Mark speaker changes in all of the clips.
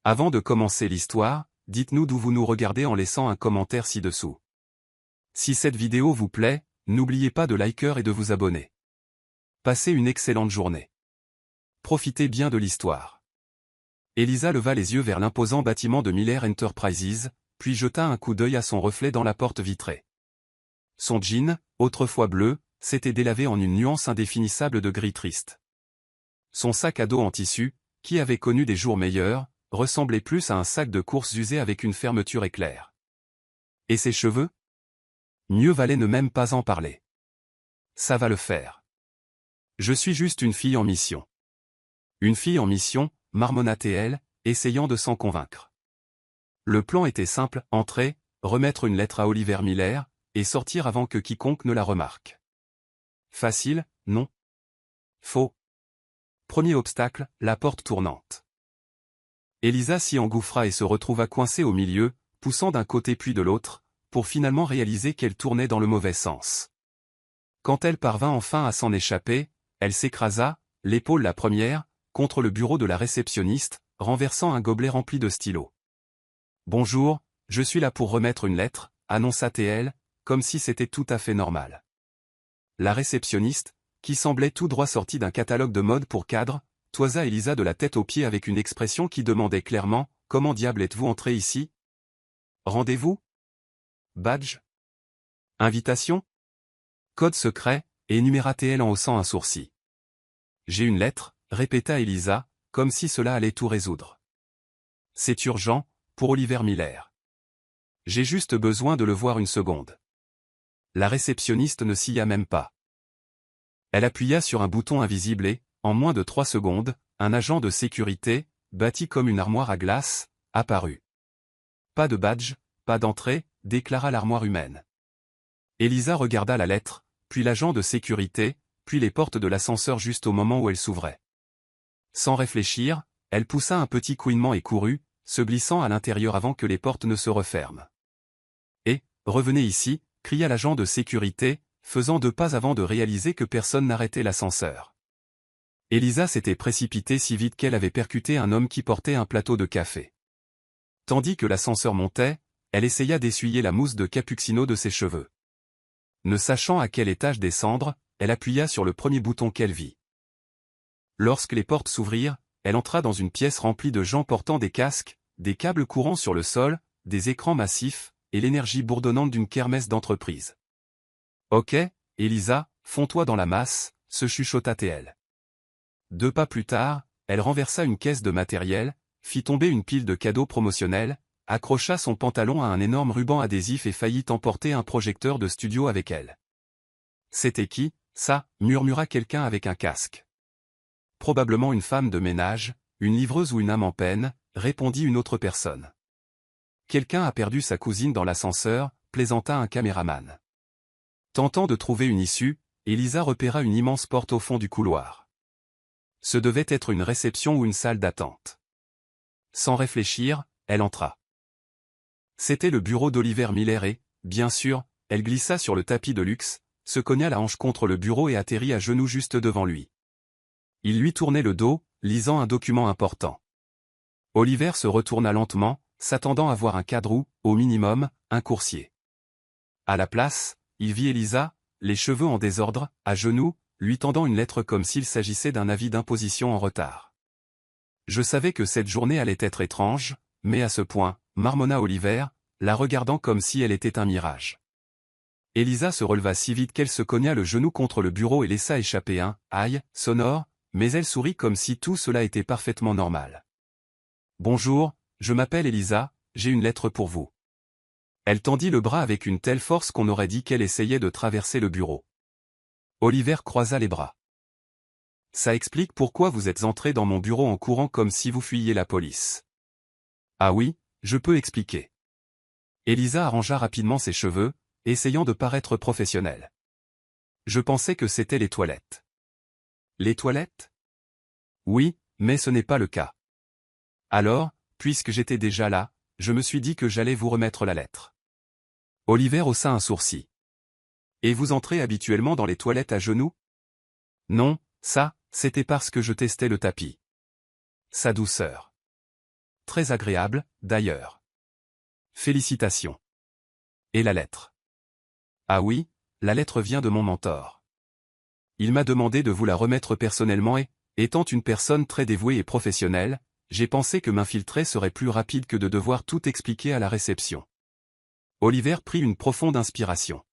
Speaker 1: Avant de commencer l'histoire, dites-nous d'où vous nous regardez en laissant un commentaire ci-dessous. Si cette vidéo vous plaît, n'oubliez pas de liker et de vous abonner. Passez une excellente journée. Profitez bien de l'histoire. Elisa leva les yeux vers l'imposant bâtiment de Miller Enterprises, puis jeta un coup d'œil à son reflet dans la porte vitrée. Son jean, autrefois bleu, s'était délavé en une nuance indéfinissable de gris triste. Son sac à dos en tissu, qui avait connu des jours meilleurs, ressemblait plus à un sac de courses usé avec une fermeture éclair. Et ses cheveux? Mieux valait ne même pas en parler. Ça va le faire. Je suis juste une fille en mission. Une fille en mission, marmonna-t-elle, essayant de s'en convaincre. Le plan était simple, entrer, remettre une lettre à Oliver Miller, et sortir avant que quiconque ne la remarque. Facile, non? Faux. Premier obstacle, la porte tournante. Elisa s'y engouffra et se retrouva coincée au milieu, poussant d'un côté puis de l'autre, pour finalement réaliser qu'elle tournait dans le mauvais sens. Quand elle parvint enfin à s'en échapper, elle s'écrasa, l'épaule la première, contre le bureau de la réceptionniste, renversant un gobelet rempli de stylos. « Bonjour, je suis là pour remettre une lettre », annonça-t-elle, comme si c'était tout à fait normal. La réceptionniste, qui semblait tout droit sortie d'un catalogue de mode pour cadres, toisa Elisa de la tête aux pieds avec une expression qui demandait clairement « Comment diable êtes-vous entré ici ? Rendez-vous ? Badge ? Invitation ? Code secret ?» énuméra-t-elle en haussant un sourcil. « J'ai une lettre », répéta Elisa, comme si cela allait tout résoudre. « C'est urgent, pour Oliver Miller. J'ai juste besoin de le voir une seconde. » La réceptionniste ne s'y a même pas. Elle appuya sur un bouton invisible et, en moins de 3 secondes, un agent de sécurité, bâti comme une armoire à glace, apparut. « Pas de badge, pas d'entrée », déclara l'armoire humaine. Elisa regarda la lettre, puis l'agent de sécurité, puis les portes de l'ascenseur juste au moment où elle s'ouvrait. Sans réfléchir, elle poussa un petit couinement et courut, se glissant à l'intérieur avant que les portes ne se referment. « Et, revenez ici », cria l'agent de sécurité, faisant 2 pas avant de réaliser que personne n'arrêtait l'ascenseur. Elisa s'était précipitée si vite qu'elle avait percuté un homme qui portait un plateau de café. Tandis que l'ascenseur montait, elle essaya d'essuyer la mousse de cappuccino de ses cheveux. Ne sachant à quel étage descendre, elle appuya sur le premier bouton qu'elle vit. Lorsque les portes s'ouvrirent, elle entra dans une pièce remplie de gens portant des casques, des câbles courants sur le sol, des écrans massifs, et l'énergie bourdonnante d'une kermesse d'entreprise. « Ok, Elisa, fonds-toi dans la masse », se chuchota-t-elle. 2 pas plus tard, elle renversa une caisse de matériel, fit tomber une pile de cadeaux promotionnels, accrocha son pantalon à un énorme ruban adhésif et faillit emporter un projecteur de studio avec elle. « C'était qui, ça ?» murmura quelqu'un avec un casque. « Probablement une femme de ménage, une livreuse ou une âme en peine », répondit une autre personne. « Quelqu'un a perdu sa cousine dans l'ascenseur », plaisanta un caméraman. Tentant de trouver une issue, Elisa repéra une immense porte au fond du couloir. Ce devait être une réception ou une salle d'attente. Sans réfléchir, elle entra. C'était le bureau d'Oliver Miller et, bien sûr, elle glissa sur le tapis de luxe, se cogna la hanche contre le bureau et atterrit à genoux juste devant lui. Il lui tournait le dos, lisant un document important. Oliver se retourna lentement, s'attendant à voir un cadre ou, au minimum, un coursier. À la place, il vit Elisa, les cheveux en désordre, à genoux, lui tendant une lettre comme s'il s'agissait d'un avis d'imposition en retard. « Je savais que cette journée allait être étrange, mais à ce point, » marmonna Oliver, la regardant comme si elle était un mirage. Elisa se releva si vite qu'elle se cogna le genou contre le bureau et laissa échapper un « aïe » sonore, mais elle sourit comme si tout cela était parfaitement normal. « Bonjour, je m'appelle Elisa, j'ai une lettre pour vous. » Elle tendit le bras avec une telle force qu'on aurait dit qu'elle essayait de traverser le bureau. Oliver croisa les bras. « Ça explique pourquoi vous êtes entré dans mon bureau en courant comme si vous fuyiez la police. »« Ah oui, je peux expliquer. » Elisa arrangea rapidement ses cheveux, essayant de paraître professionnelle. « Je pensais que c'était les toilettes. »« Les toilettes ? » ?»« Oui, mais ce n'est pas le cas. Alors, puisque j'étais déjà là, je me suis dit que j'allais vous remettre la lettre. » Oliver haussa un sourcil. « Et vous entrez habituellement dans les toilettes à genoux ? » ?»« Non, ça, c'était parce que je testais le tapis. » Sa douceur. Très agréable, d'ailleurs. Félicitations. Et la lettre? Ah oui, la lettre vient de mon mentor. Il m'a demandé de vous la remettre personnellement et, étant une personne très dévouée et professionnelle, j'ai pensé que m'infiltrer serait plus rapide que de devoir tout expliquer à la réception. Oliver prit une profonde inspiration.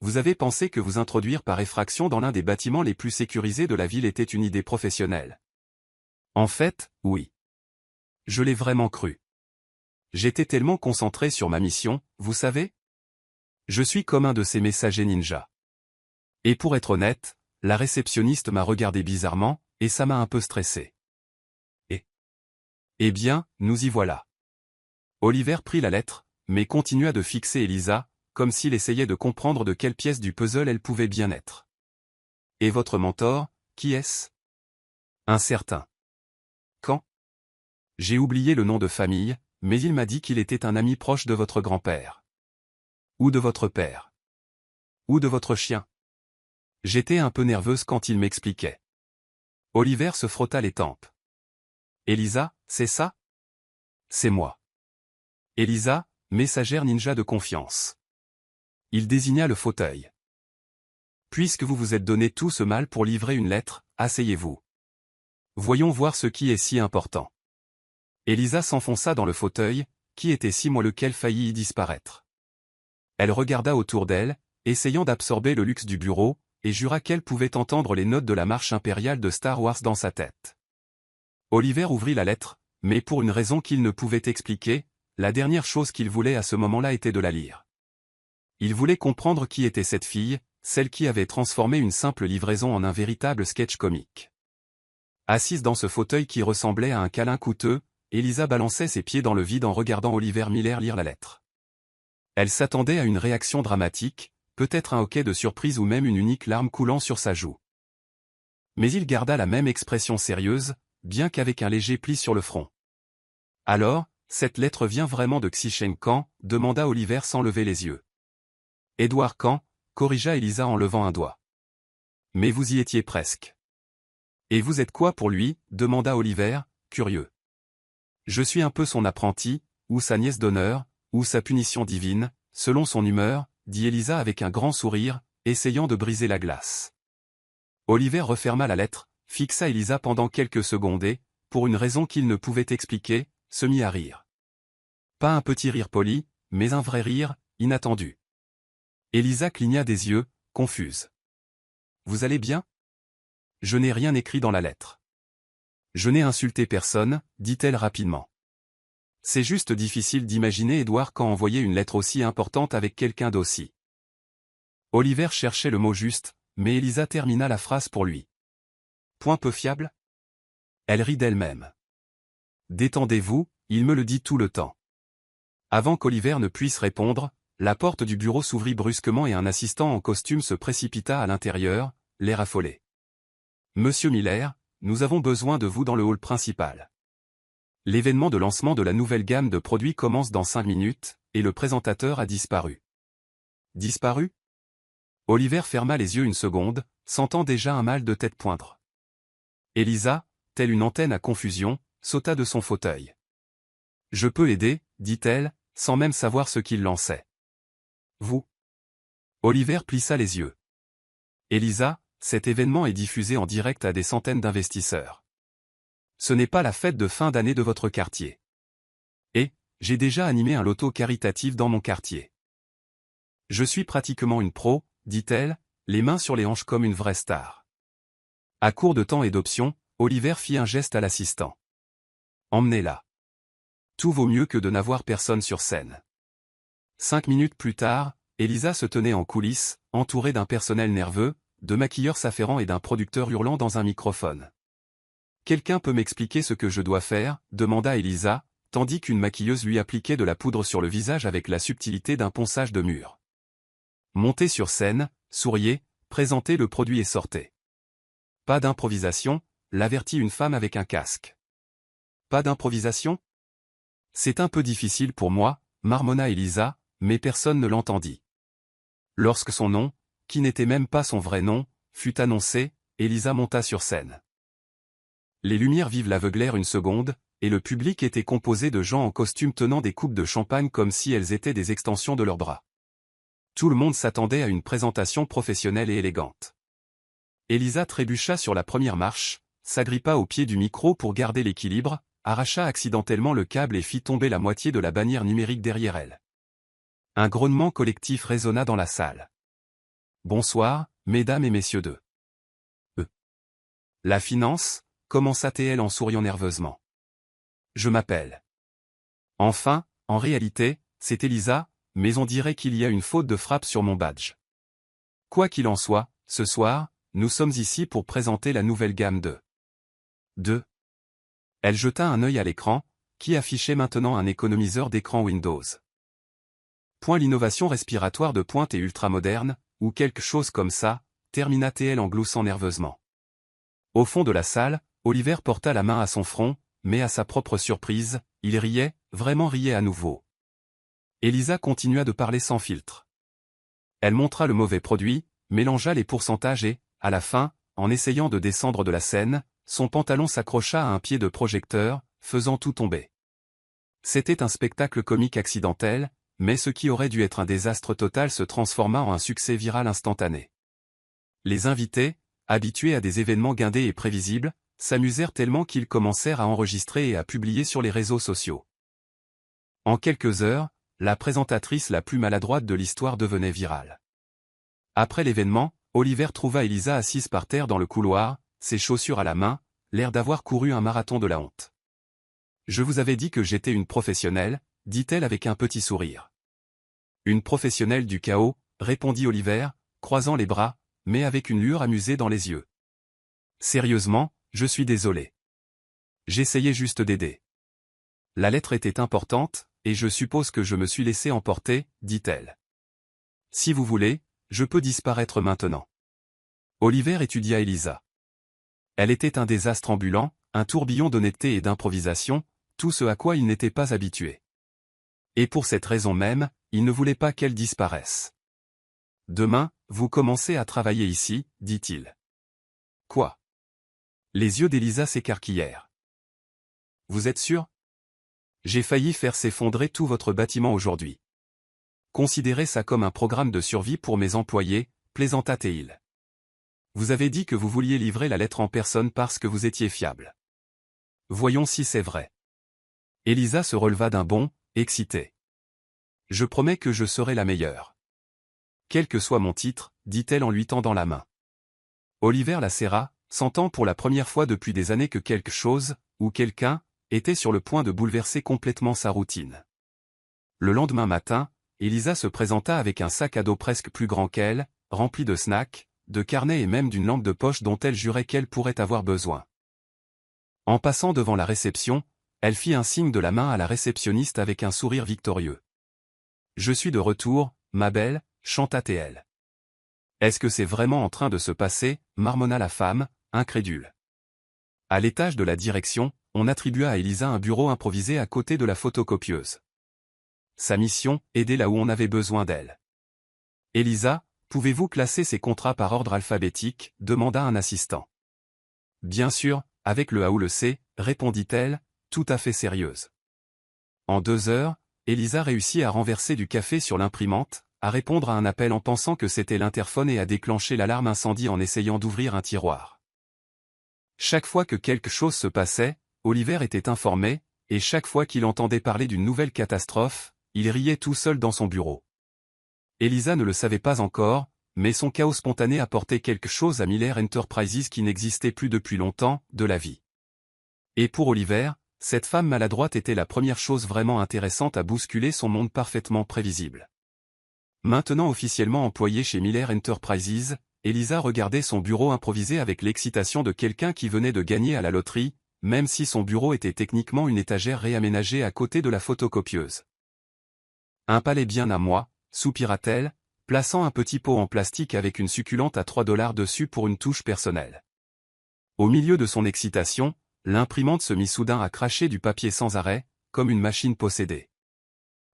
Speaker 1: Vous avez pensé que vous introduire par effraction dans l'un des bâtiments les plus sécurisés de la ville était une idée professionnelle? En fait, oui. Je l'ai vraiment cru. J'étais tellement concentré sur ma mission, vous savez? Je suis comme un de ces messagers ninja. Et pour être honnête, la réceptionniste m'a regardé bizarrement, et ça m'a un peu stressé. Eh bien, nous y voilà. Oliver prit la lettre, mais continua de fixer Elisa, comme s'il essayait de comprendre de quelle pièce du puzzle elle pouvait bien être. Et votre mentor, qui est-ce? Un certain. Quand? J'ai oublié le nom de famille, mais il m'a dit qu'il était un ami proche de votre grand-père. Ou de votre père. Ou de votre chien. J'étais un peu nerveuse quand il m'expliquait. Oliver se frotta les tempes. Elisa, c'est ça? C'est moi. Elisa, messagère ninja de confiance. Il désigna le fauteuil. Puisque vous vous êtes donné tout ce mal pour livrer une lettre, asseyez-vous. Voyons voir ce qui est si important. Elisa s'enfonça dans le fauteuil, qui était si moelleux qu'elle faillit y disparaître. Elle regarda autour d'elle, essayant d'absorber le luxe du bureau, et jura qu'elle pouvait entendre les notes de la marche impériale de Star Wars dans sa tête. Oliver ouvrit la lettre, mais pour une raison qu'il ne pouvait expliquer, la dernière chose qu'il voulait à ce moment-là était de la lire. Il voulait comprendre qui était cette fille, celle qui avait transformé une simple livraison en un véritable sketch comique. Assise dans ce fauteuil qui ressemblait à un câlin coûteux, Elisa balançait ses pieds dans le vide en regardant Oliver Miller lire la lettre. Elle s'attendait à une réaction dramatique, peut-être un hoquet de surprise ou même une unique larme coulant sur sa joue. Mais il garda la même expression sérieuse, bien qu'avec un léger pli sur le front. Alors, cette lettre vient vraiment de Xichen Kan, demanda Oliver sans lever les yeux. Edward Kan, corrigea Elisa en levant un doigt. Mais vous y étiez presque. Et vous êtes quoi pour lui? Demanda Oliver, curieux. Je suis un peu son apprenti, ou sa nièce d'honneur, ou sa punition divine, selon son humeur, dit Elisa avec un grand sourire, essayant de briser la glace. Oliver referma la lettre, fixa Elisa pendant quelques secondes et, pour une raison qu'il ne pouvait expliquer, se mit à rire. Pas un petit rire poli, mais un vrai rire, inattendu. Elisa cligna des yeux, confuse. Vous allez bien? Je n'ai rien écrit dans la lettre. Je n'ai insulté personne, dit-elle rapidement. C'est juste difficile d'imaginer Edward quand envoyer une lettre aussi importante avec quelqu'un d'aussi. Oliver cherchait le mot juste, mais Elisa termina la phrase pour lui. Point peu fiable? Elle rit d'elle-même. Détendez-vous, il me le dit tout le temps. Avant qu'Oliver ne puisse répondre, la porte du bureau s'ouvrit brusquement et un assistant en costume se précipita à l'intérieur, l'air affolé. Monsieur Miller, nous avons besoin de vous dans le hall principal. L'événement de lancement de la nouvelle gamme de produits commence dans 5 minutes, et le présentateur a disparu. Disparu? Oliver ferma les yeux une seconde, sentant déjà un mal de tête poindre. Elisa, telle une antenne à confusion, sauta de son fauteuil. Je peux aider, dit-elle, sans même savoir ce qu'il lançait. Vous? Oliver plissa les yeux. Elisa, cet événement est diffusé en direct à des centaines d'investisseurs. Ce n'est pas la fête de fin d'année de votre quartier. Et, j'ai déjà animé un loto caritatif dans mon quartier. Je suis pratiquement une pro, dit-elle, les mains sur les hanches comme une vraie star. À court de temps et d'options, Oliver fit un geste à l'assistant. Emmenez-la. Tout vaut mieux que de n'avoir personne sur scène. 5 minutes plus tard, Elisa se tenait en coulisses, entourée d'un personnel nerveux, de maquilleurs s'affairant et d'un producteur hurlant dans un microphone. Quelqu'un peut m'expliquer ce que je dois faire? Demanda Elisa, tandis qu'une maquilleuse lui appliquait de la poudre sur le visage avec la subtilité d'un ponçage de mur. Montez sur scène, souriez, présentez le produit et sortez. Pas d'improvisation, l'avertit une femme avec un casque. Pas d'improvisation? C'est un peu difficile pour moi, marmonna Elisa, mais personne ne l'entendit. Lorsque son nom, qui n'était même pas son vrai nom, fut annoncé, Elisa monta sur scène. Les lumières vives l'aveuglèrent une seconde, et le public était composé de gens en costume tenant des coupes de champagne comme si elles étaient des extensions de leurs bras. Tout le monde s'attendait à une présentation professionnelle et élégante. Elisa trébucha sur la première marche, s'agrippa au pied du micro pour garder l'équilibre, arracha accidentellement le câble et fit tomber la moitié de la bannière numérique derrière elle. Un grognement collectif résonna dans la salle. « Bonsoir, mesdames et messieurs de la finance », commença-t-elle en souriant nerveusement. « Je m'appelle. » Enfin, en réalité, c'est Elisa, mais on dirait qu'il y a une faute de frappe sur mon badge. Quoi qu'il en soit, ce soir, nous sommes ici pour présenter la nouvelle gamme de. Elle jeta un œil à l'écran, qui affichait maintenant un économiseur d'écran Windows. Point l'innovation respiratoire de pointe et ultramoderne, ou quelque chose comme ça, termina-t-elle en gloussant nerveusement. Au fond de la salle, Oliver porta la main à son front, mais à sa propre surprise, il riait, vraiment riait à nouveau. Elisa continua de parler sans filtre. Elle montra le mauvais produit, mélangea les pourcentages et, à la fin, en essayant de descendre de la scène, son pantalon s'accrocha à un pied de projecteur, faisant tout tomber. C'était un spectacle comique accidentel, mais ce qui aurait dû être un désastre total se transforma en un succès viral instantané. Les invités, habitués à des événements guindés et prévisibles, s'amusèrent tellement qu'ils commencèrent à enregistrer et à publier sur les réseaux sociaux. En quelques heures, la présentatrice la plus maladroite de l'histoire devenait virale. Après l'événement, Oliver trouva Elisa assise par terre dans le couloir, ses chaussures à la main, l'air d'avoir couru un marathon de la honte. « Je vous avais dit que j'étais une professionnelle », dit-elle avec un petit sourire. « Une professionnelle du chaos », répondit Oliver, croisant les bras, mais avec une lueur amusée dans les yeux. « Sérieusement, je suis désolé. J'essayais juste d'aider. La lettre était importante, et je suppose que je me suis laissé emporter, dit-elle. Si vous voulez, je peux disparaître maintenant. » Oliver étudia Elisa. Elle était un désastre ambulant, un tourbillon d'honnêteté et d'improvisation, tout ce à quoi il n'était pas habitué. Et pour cette raison même, il ne voulait pas qu'elle disparaisse. « Demain, vous commencez à travailler ici, dit-il. »« Quoi ?» Les yeux d'Elisa s'écarquillèrent. « Vous êtes sûr ? J'ai failli faire s'effondrer tout votre bâtiment aujourd'hui. Considérez ça comme un programme de survie pour mes employés, plaisanta-t-il. Vous avez dit que vous vouliez livrer la lettre en personne parce que vous étiez fiable. Voyons si c'est vrai. » Elisa se releva d'un bond, excitée. « Je promets que je serai la meilleure. Quel que soit mon titre, dit-elle en lui tendant la main. Oliver la serra, sentant pour la première fois depuis des années que quelque chose, ou quelqu'un, était sur le point de bouleverser complètement sa routine. Le lendemain matin, Elisa se présenta avec un sac à dos presque plus grand qu'elle, rempli de snacks, de carnets et même d'une lampe de poche dont elle jurait qu'elle pourrait avoir besoin. En passant devant la réception, elle fit un signe de la main à la réceptionniste avec un sourire victorieux. « Je suis de retour, ma belle », chanta-t-elle. « Est-ce que c'est vraiment en train de se passer ?» marmonna la femme, incrédule. À l'étage de la direction, on attribua à Elisa un bureau improvisé à côté de la photocopieuse. Sa mission, aider là où on avait besoin d'elle. « Elisa, pouvez-vous classer ces contrats par ordre alphabétique ?» demanda un assistant. « Bien sûr, avec le A ou le C », répondit-elle, tout à fait sérieuse. En 2 heures, Elisa réussit à renverser du café sur l'imprimante, à répondre à un appel en pensant que c'était l'interphone et à déclencher l'alarme incendie en essayant d'ouvrir un tiroir. Chaque fois que quelque chose se passait, Oliver était informé, et chaque fois qu'il entendait parler d'une nouvelle catastrophe, il riait tout seul dans son bureau. Elisa ne le savait pas encore, mais son chaos spontané apportait quelque chose à Miller Enterprises qui n'existait plus depuis longtemps, de la vie. Et pour Oliver, cette femme maladroite était la première chose vraiment intéressante à bousculer son monde parfaitement prévisible. Maintenant officiellement employée chez Miller Enterprises, Elisa regardait son bureau improvisé avec l'excitation de quelqu'un qui venait de gagner à la loterie, même si son bureau était techniquement une étagère réaménagée à côté de la photocopieuse. « Un palais bien à moi », soupira-t-elle, plaçant un petit pot en plastique avec une succulente à $3 dessus pour une touche personnelle. Au milieu de son excitation, l'imprimante se mit soudain à cracher du papier sans arrêt, comme une machine possédée.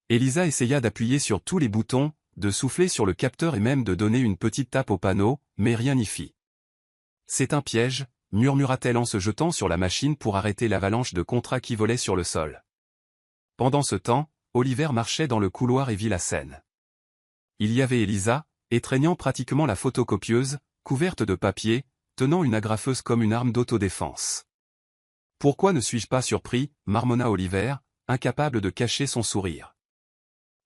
Speaker 1: Elisa essaya d'appuyer sur tous les boutons, de souffler sur le capteur et même de donner une petite tape au panneau, mais rien n'y fit. « C'est un piège », murmura-t-elle en se jetant sur la machine pour arrêter l'avalanche de contrats qui volaient sur le sol. Pendant ce temps, Oliver marchait dans le couloir et vit la scène. Il y avait Elisa, étreignant pratiquement la photocopieuse, couverte de papier, tenant une agrafeuse comme une arme d'autodéfense. « Pourquoi ne suis-je pas surpris ?» marmonna Oliver, incapable de cacher son sourire.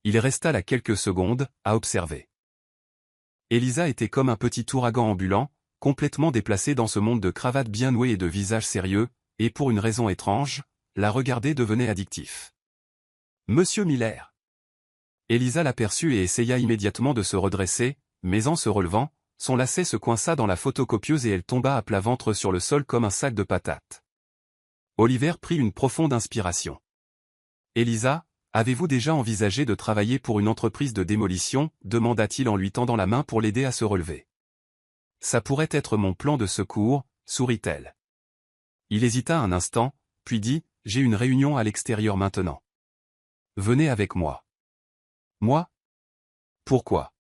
Speaker 1: Il resta là quelques secondes, à observer. Elisa était comme un petit ouragan ambulant, complètement déplacée dans ce monde de cravates bien nouées et de visages sérieux, et pour une raison étrange, la regarder devenait addictif. « Monsieur Miller !» Elisa l'aperçut et essaya immédiatement de se redresser, mais en se relevant, son lacet se coinça dans la photocopieuse et elle tomba à plat ventre sur le sol comme un sac de patates. Oliver prit une profonde inspiration. « Elisa, avez-vous déjà envisagé de travailler pour une entreprise de démolition ?» demanda-t-il en lui tendant la main pour l'aider à se relever. « Ça pourrait être mon plan de secours », sourit-elle. Il hésita un instant, puis dit, « J'ai une réunion à l'extérieur maintenant. Venez avec moi. » « Moi ? Pourquoi ?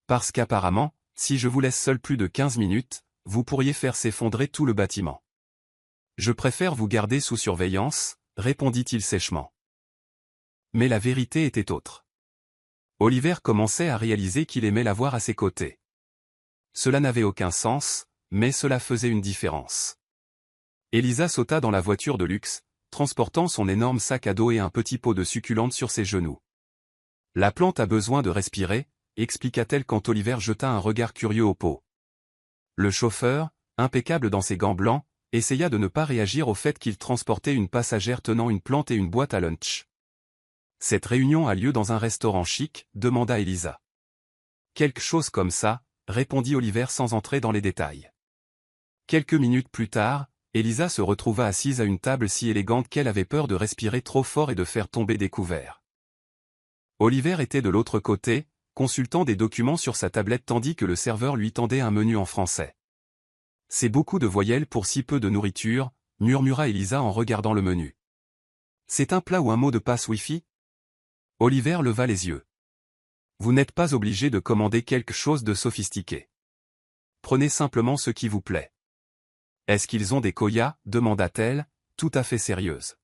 Speaker 1: Parce qu'apparemment, si je vous laisse seul plus de 15 minutes, vous pourriez faire s'effondrer tout le bâtiment. Je préfère vous garder sous surveillance, répondit-il sèchement. Mais la vérité était autre. Oliver commençait à réaliser qu'il aimait la voir à ses côtés. Cela n'avait aucun sens, mais cela faisait une différence. Elisa sauta dans la voiture de luxe, transportant son énorme sac à dos et un petit pot de succulentes sur ses genoux. La plante a besoin de respirer, expliqua-t-elle quand Oliver jeta un regard curieux au pot. Le chauffeur, impeccable dans ses gants blancs, essaya de ne pas réagir au fait qu'il transportait une passagère tenant une plante et une boîte à lunch. « Cette réunion a lieu dans un restaurant chic ?» demanda Elisa. « Quelque chose comme ça », répondit Oliver sans entrer dans les détails. Quelques minutes plus tard, Elisa se retrouva assise à une table si élégante qu'elle avait peur de respirer trop fort et de faire tomber des couverts. Oliver était de l'autre côté, consultant des documents sur sa tablette tandis que le serveur lui tendait un menu en français. « C'est beaucoup de voyelles pour si peu de nourriture », murmura Elisa en regardant le menu. « C'est un plat ou un mot de passe Wi-Fi ?» Oliver leva les yeux. « Vous n'êtes pas obligé de commander quelque chose de sophistiqué. Prenez simplement ce qui vous plaît. »« Est-ce qu'ils ont des koyas ?» demanda-t-elle, tout à fait sérieuse.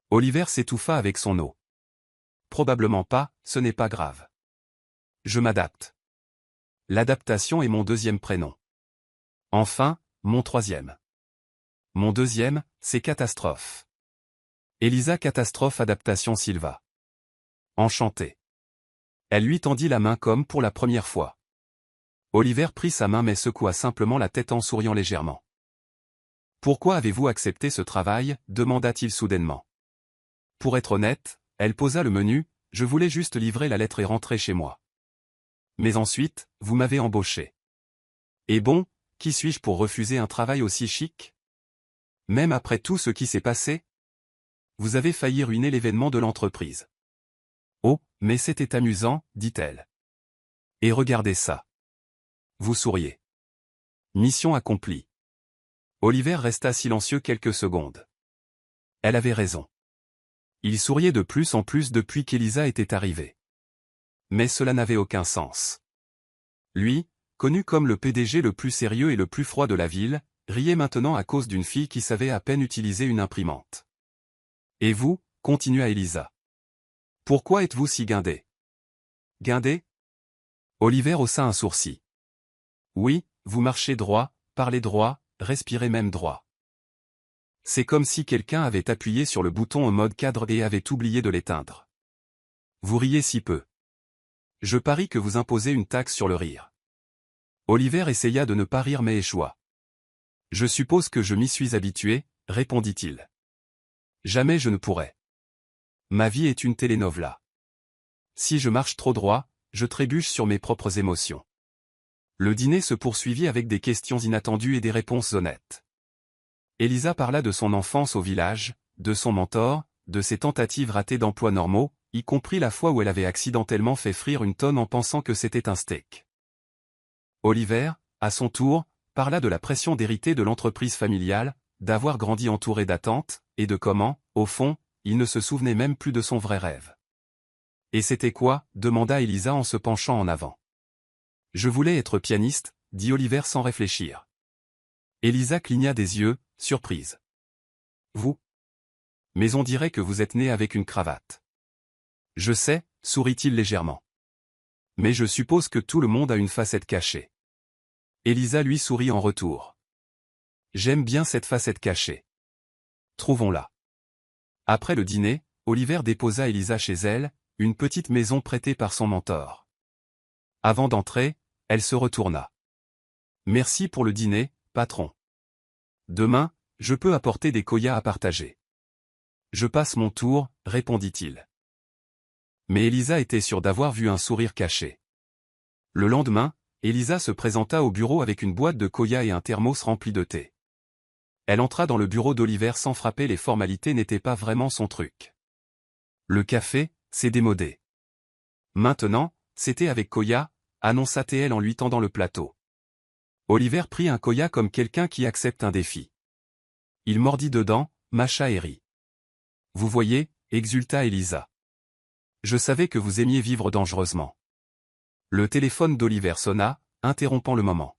Speaker 1: Oliver s'étouffa avec son eau. Probablement pas, ce n'est pas grave. Je m'adapte. L'adaptation est mon deuxième prénom. Enfin, mon troisième. Mon deuxième, c'est Catastrophe. Elisa Catastrophe Adaptation Silva. Enchantée. Elle lui tendit la main comme pour la première fois. Oliver prit sa main mais secoua simplement la tête en souriant légèrement. « Pourquoi avez-vous accepté ce travail ?» demanda-t-il soudainement. Pour être honnête, elle posa le menu, « Je voulais juste livrer la lettre et rentrer chez moi. Mais ensuite, vous m'avez embauché. Et bon, qui suis-je pour refuser un travail aussi chic? Même après tout ce qui s'est passé? Vous avez failli ruiner l'événement de l'entreprise. » « Oh, mais c'était amusant, » dit-elle. « Et regardez ça. Vous souriez. Mission accomplie. » Oliver resta silencieux quelques secondes. Elle avait raison. Il souriait de plus en plus depuis qu'Elisa était arrivée. Mais cela n'avait aucun sens. Lui, connu comme le PDG le plus sérieux et le plus froid de la ville, riait maintenant à cause d'une fille qui savait à peine utiliser une imprimante. « Et vous ?» continua Elisa. « Pourquoi êtes-vous si guindé ?»« Guindé ?» Oliver haussa un sourcil. « Oui, vous marchez droit, parlez droit, respirez même droit. C'est comme si quelqu'un avait appuyé sur le bouton en mode cadre et avait oublié de l'éteindre. Vous riez si peu. Je parie que vous imposez une taxe sur le rire. » Oliver essaya de ne pas rire mais échoua. « Je suppose que je m'y suis habitué, » répondit-il. « Jamais je ne pourrais. Ma vie est une telenovela. Si je marche trop droit, je trébuche sur mes propres émotions. » Le dîner se poursuivit avec des questions inattendues et des réponses honnêtes. Elisa parla de son enfance au village, de son mentor, de ses tentatives ratées d'emplois normaux, y compris la fois où elle avait accidentellement fait frire une tonne en pensant que c'était un steak. Oliver, à son tour, parla de la pression d'hériter de l'entreprise familiale, d'avoir grandi entouré d'attentes, et de comment, au fond, il ne se souvenait même plus de son vrai rêve. « Et c'était quoi ?» demanda Elisa en se penchant en avant. « Je voulais être pianiste », dit Oliver sans réfléchir. Elisa cligna des yeux, surprise. Vous? Mais on dirait que vous êtes né avec une cravate. Je sais, sourit-il légèrement. Mais je suppose que tout le monde a une facette cachée. Elisa lui sourit en retour. J'aime bien cette facette cachée. Trouvons-la. Après le dîner, Oliver déposa Elisa chez elle, une petite maison prêtée par son mentor. Avant d'entrer, elle se retourna. Merci pour le dîner, patron. Demain, je peux apporter des koyas à partager. Je passe mon tour, répondit-il. Mais Elisa était sûre d'avoir vu un sourire caché. Le lendemain, Elisa se présenta au bureau avec une boîte de koyas et un thermos rempli de thé. Elle entra dans le bureau d'Oliver sans frapper, les formalités n'étaient pas vraiment son truc. Le café, c'est démodé. Maintenant, c'était avec koya, annonça TL en lui tendant le plateau. Oliver prit un koya comme quelqu'un qui accepte un défi. Il mordit dedans, mâcha et rit. Vous voyez, exulta Elisa. Je savais que vous aimiez vivre dangereusement. Le téléphone d'Oliver sonna, interrompant le moment.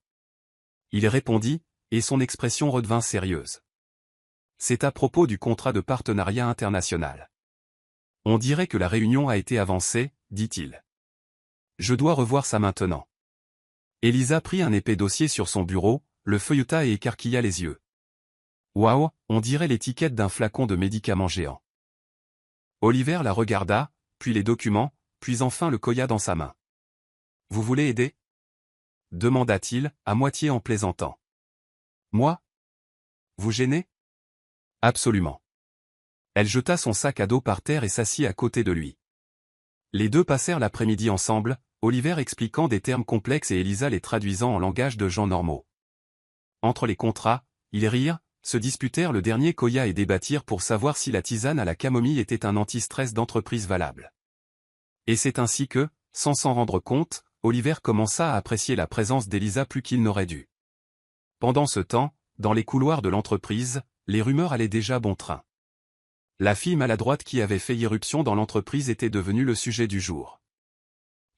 Speaker 1: Il répondit, et son expression redevint sérieuse. C'est à propos du contrat de partenariat international. On dirait que la réunion a été avancée, dit-il. Je dois revoir ça maintenant. Elisa prit un épais dossier sur son bureau, le feuilleta et écarquilla les yeux. Waouh, on dirait l'étiquette d'un flacon de médicaments géant. Oliver la regarda, puis les documents, puis enfin le koya dans sa main. Vous voulez aider? Demanda-t-il, à moitié en plaisantant. Moi? Vous gênez? Absolument. Elle jeta son sac à dos par terre et s'assit à côté de lui. Les deux passèrent l'après-midi ensemble, Oliver expliquant des termes complexes et Elisa les traduisant en langage de gens normaux. Entre les contrats, ils rirent, se disputèrent le dernier koya et débattirent pour savoir si la tisane à la camomille était un anti-stress d'entreprise valable. Et c'est ainsi que, sans s'en rendre compte, Oliver commença à apprécier la présence d'Elisa plus qu'il n'aurait dû. Pendant ce temps, dans les couloirs de l'entreprise, les rumeurs allaient déjà bon train. La fille maladroite qui avait fait irruption dans l'entreprise était devenue le sujet du jour.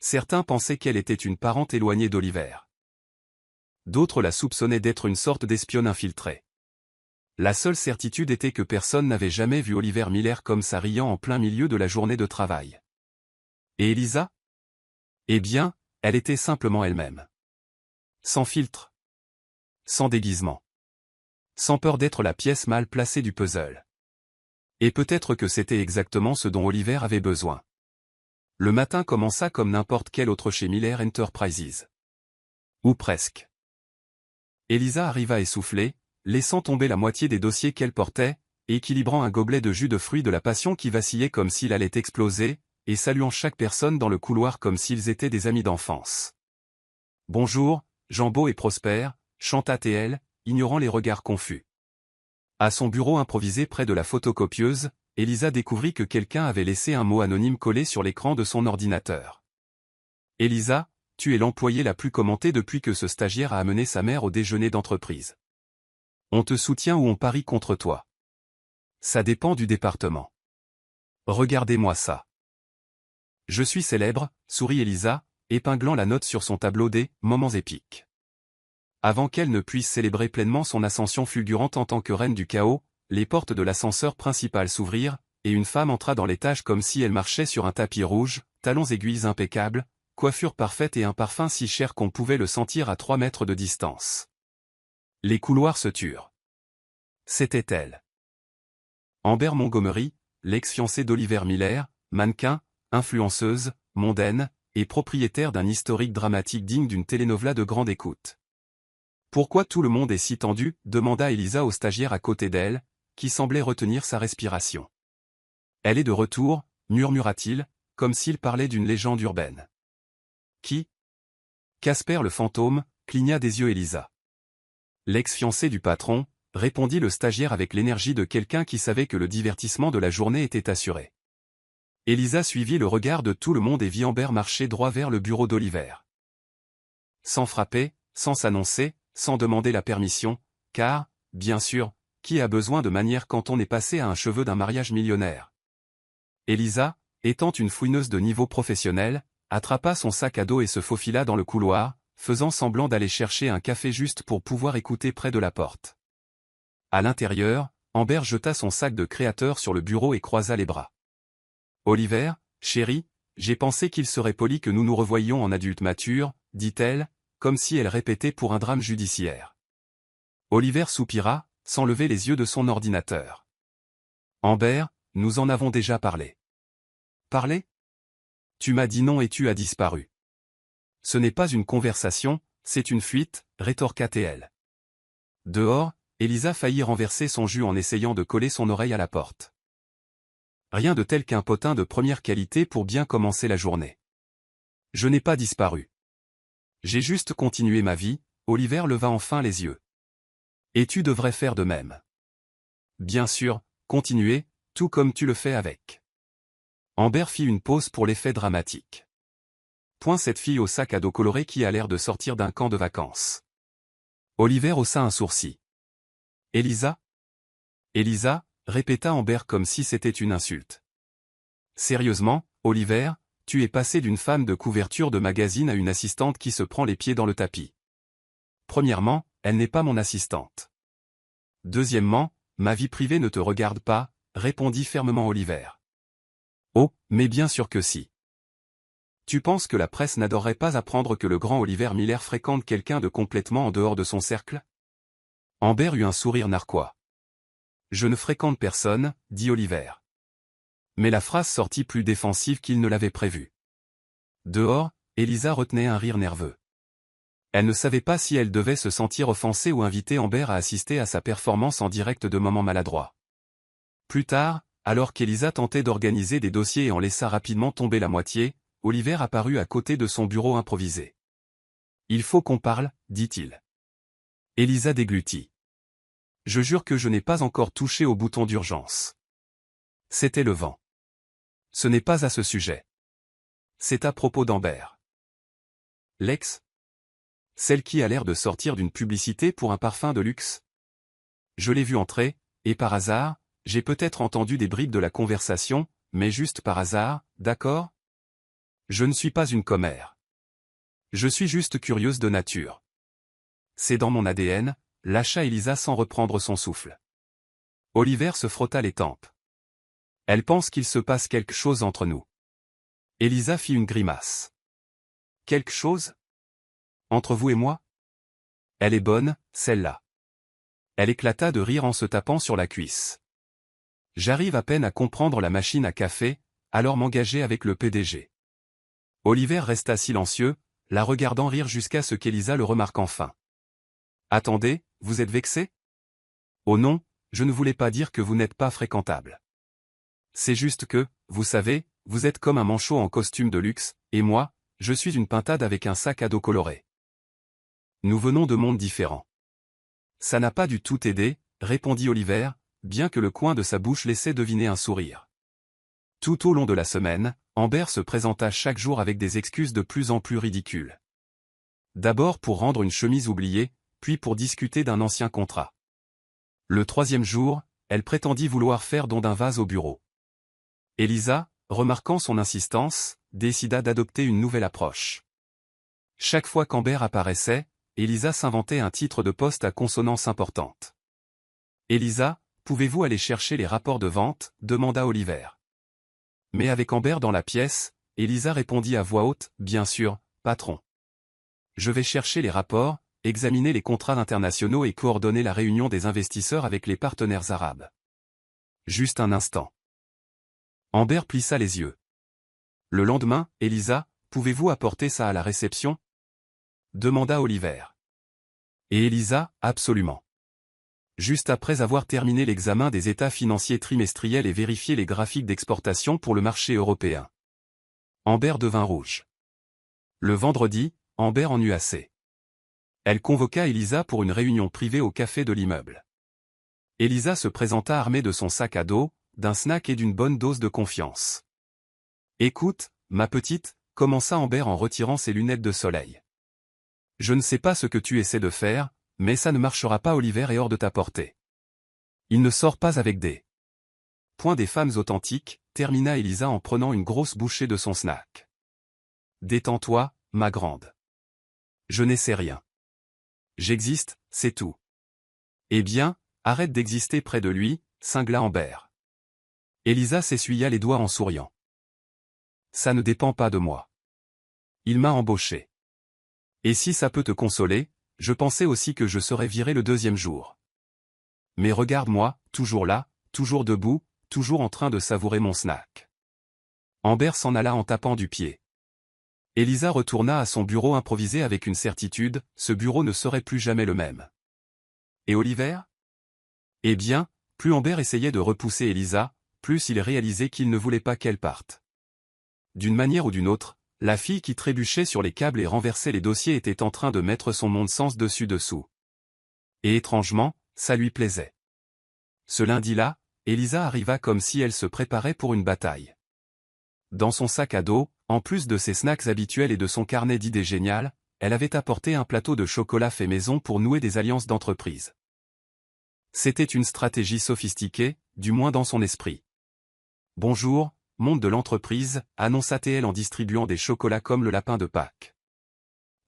Speaker 1: Certains pensaient qu'elle était une parente éloignée d'Oliver. D'autres la soupçonnaient d'être une sorte d'espionne infiltrée. La seule certitude était que personne n'avait jamais vu Oliver Miller comme ça riant en plein milieu de la journée de travail. Et Elisa? Eh bien, elle était simplement elle-même. Sans filtre. Sans déguisement. Sans peur d'être la pièce mal placée du puzzle. Et peut-être que c'était exactement ce dont Oliver avait besoin. Le matin commença comme n'importe quel autre chez Miller Enterprises. Ou presque. Elisa arriva essoufflée, laissant tomber la moitié des dossiers qu'elle portait, équilibrant un gobelet de jus de fruits de la passion qui vacillait comme s'il allait exploser, et saluant chaque personne dans le couloir comme s'ils étaient des amis d'enfance. Bonjour, Jean-Beau et Prosper, chanta TL, ignorant les regards confus. À son bureau improvisé près de la photocopieuse, Elisa découvrit que quelqu'un avait laissé un mot anonyme collé sur l'écran de son ordinateur. Elisa, tu es l'employée la plus commentée depuis que ce stagiaire a amené sa mère au déjeuner d'entreprise. On te soutient ou on parie contre toi. Ça dépend du département. Regardez-moi ça. Je suis célèbre, sourit Elisa, épinglant la note sur son tableau des « moments épiques ». Avant qu'elle ne puisse célébrer pleinement son ascension fulgurante en tant que reine du chaos, les portes de l'ascenseur principal s'ouvrirent, et une femme entra dans l'étage comme si elle marchait sur un tapis rouge, talons aiguilles impeccables, coiffure parfaite et un parfum si cher qu'on pouvait le sentir à 3 mètres de distance. Les couloirs se turent. C'était elle. Amber Montgomery, l'ex-fiancée d'Oliver Miller, mannequin, influenceuse, mondaine, et propriétaire d'un historique dramatique digne d'une télénovela de grande écoute. Pourquoi tout le monde est si tendu? Demanda Elisa au stagiaire à côté d'elle, qui semblait retenir sa respiration. Elle est de retour, murmura-t-il, comme s'il parlait d'une légende urbaine. Qui? Casper le fantôme, cligna des yeux Elisa. L'ex-fiancé du patron, répondit le stagiaire avec l'énergie de quelqu'un qui savait que le divertissement de la journée était assuré. Elisa suivit le regard de tout le monde et vit Amber marcher droit vers le bureau d'Oliver. Sans frapper, sans s'annoncer, sans demander la permission, car, bien sûr, qui a besoin de manière quand on est passé à un cheveu d'un mariage millionnaire? Elisa, étant une fouineuse de niveau professionnel, attrapa son sac à dos et se faufila dans le couloir, faisant semblant d'aller chercher un café juste pour pouvoir écouter près de la porte. À l'intérieur, Amber jeta son sac de créateur sur le bureau et croisa les bras. « Oliver, chérie, j'ai pensé qu'il serait poli que nous nous revoyions en adulte mature, dit-elle, comme si elle répétait pour un drame judiciaire. » Oliver soupira, sans lever les yeux de son ordinateur. « Amber, nous en avons déjà parlé. »« Parlé ? Tu m'as dit non et tu as disparu. »« Ce n'est pas une conversation, c'est une fuite, rétorqua-t-elle. » Dehors, Elisa faillit renverser son jus en essayant de coller son oreille à la porte. Rien de tel qu'un potin de première qualité pour bien commencer la journée. « Je n'ai pas disparu. J'ai juste continué ma vie. » Oliver leva enfin les yeux. « Et tu devrais faire de même. »« Bien sûr, continuer, tout comme tu le fais avec. » Amber fit une pause pour l'effet dramatique. Point cette fille au sac à dos coloré qui a l'air de sortir d'un camp de vacances. Oliver haussa un sourcil. « Elisa ? » « Elisa ?» répéta Amber comme si c'était une insulte. « Sérieusement, Oliver, tu es passé d'une femme de couverture de magazine à une assistante qui se prend les pieds dans le tapis. Premièrement, elle n'est pas mon assistante. Deuxièmement, ma vie privée ne te regarde pas, répondit fermement Oliver. Oh, mais bien sûr que si. Tu penses que la presse n'adorerait pas apprendre que le grand Oliver Miller fréquente quelqu'un de complètement en dehors de son cercle? Amber eut un sourire narquois. Je ne fréquente personne, dit Oliver. Mais la phrase sortit plus défensive qu'il ne l'avait prévu. Dehors, Elisa retenait un rire nerveux. Elle ne savait pas si elle devait se sentir offensée ou inviter Amber à assister à sa performance en direct de moments maladroits. Plus tard, alors qu'Elisa tentait d'organiser des dossiers et en laissa rapidement tomber la moitié, Oliver apparut à côté de son bureau improvisé. « Il faut qu'on parle, dit-il. » Elisa déglutit. « Je jure que je n'ai pas encore touché au bouton d'urgence. » C'était le vent. « Ce n'est pas à ce sujet. C'est à propos d'Amber. » L'ex ? Celle qui a l'air de sortir d'une publicité pour un parfum de luxe. Je l'ai vue entrer, et par hasard, j'ai peut-être entendu des bribes de la conversation, mais juste par hasard, d'accord ? Je ne suis pas une commère. Je suis juste curieuse de nature. C'est dans mon ADN, lâcha Elisa sans reprendre son souffle. Oliver se frotta les tempes. Elle pense qu'il se passe quelque chose entre nous. Elisa fit une grimace. Quelque chose ? Entre vous et moi ? Elle est bonne, celle-là. Elle éclata de rire en se tapant sur la cuisse. J'arrive à peine à comprendre la machine à café, alors m'engager avec le PDG. Oliver resta silencieux, la regardant rire jusqu'à ce qu'Elisa le remarque enfin. Attendez, vous êtes vexé ? Oh non, je ne voulais pas dire que vous n'êtes pas fréquentable. C'est juste que, vous savez, vous êtes comme un manchot en costume de luxe, et moi, je suis une pintade avec un sac à dos coloré. Nous venons de mondes différents. Ça n'a pas du tout aidé, répondit Oliver, bien que le coin de sa bouche laissait deviner un sourire. Tout au long de la semaine, Amber se présenta chaque jour avec des excuses de plus en plus ridicules. D'abord pour rendre une chemise oubliée, puis pour discuter d'un ancien contrat. Le troisième jour, elle prétendit vouloir faire don d'un vase au bureau. Elisa, remarquant son insistance, décida d'adopter une nouvelle approche. Chaque fois qu'Amber apparaissait, Elisa s'inventait un titre de poste à consonance importante. « Elisa, pouvez-vous aller chercher les rapports de vente ?» demanda Oliver. Mais avec Amber dans la pièce, Elisa répondit à voix haute, « Bien sûr, patron. Je vais chercher les rapports, examiner les contrats internationaux et coordonner la réunion des investisseurs avec les partenaires arabes. » Juste un instant. Amber plissa les yeux. « Le lendemain, Elisa, pouvez-vous apporter ça à la réception ?» demanda Oliver. Et Elisa, absolument. Juste après avoir terminé l'examen des états financiers trimestriels et vérifié les graphiques d'exportation pour le marché européen. Amber devint rouge. Le vendredi, Amber en eut assez. Elle convoqua Elisa pour une réunion privée au café de l'immeuble. Elisa se présenta armée de son sac à dos, d'un snack et d'une bonne dose de confiance. « Écoute, ma petite, » commença Amber en retirant ses lunettes de soleil. « Je ne sais pas ce que tu essaies de faire, mais ça ne marchera pas. Oliver est hors de ta portée. Il ne sort pas avec des points des femmes authentiques, » termina Elisa en prenant une grosse bouchée de son snack. « Détends-toi, ma grande. Je n'essaie rien. J'existe, c'est tout. Eh bien, arrête d'exister près de lui, cingla Amber. Elisa s'essuya les doigts en souriant. Ça ne dépend pas de moi. Il m'a embauché. Et si ça peut te consoler, je pensais aussi que je serais viré le deuxième jour. Mais regarde-moi, toujours là, toujours debout, toujours en train de savourer mon snack. Amber s'en alla en tapant du pied. Elisa retourna à son bureau improvisé avec une certitude, ce bureau ne serait plus jamais le même. Et Oliver? Eh bien, plus Amber essayait de repousser Elisa, plus il réalisait qu'il ne voulait pas qu'elle parte. D'une manière ou d'une autre, la fille qui trébuchait sur les câbles et renversait les dossiers était en train de mettre son monde sens dessus-dessous. Et étrangement, ça lui plaisait. Ce lundi-là, Elisa arriva comme si elle se préparait pour une bataille. Dans son sac à dos, en plus de ses snacks habituels et de son carnet d'idées géniales, elle avait apporté un plateau de chocolat fait maison pour nouer des alliances d'entreprise. C'était une stratégie sophistiquée, du moins dans son esprit. « Bonjour, monde de l'entreprise », annonça-t-elle en distribuant des chocolats comme le lapin de Pâques.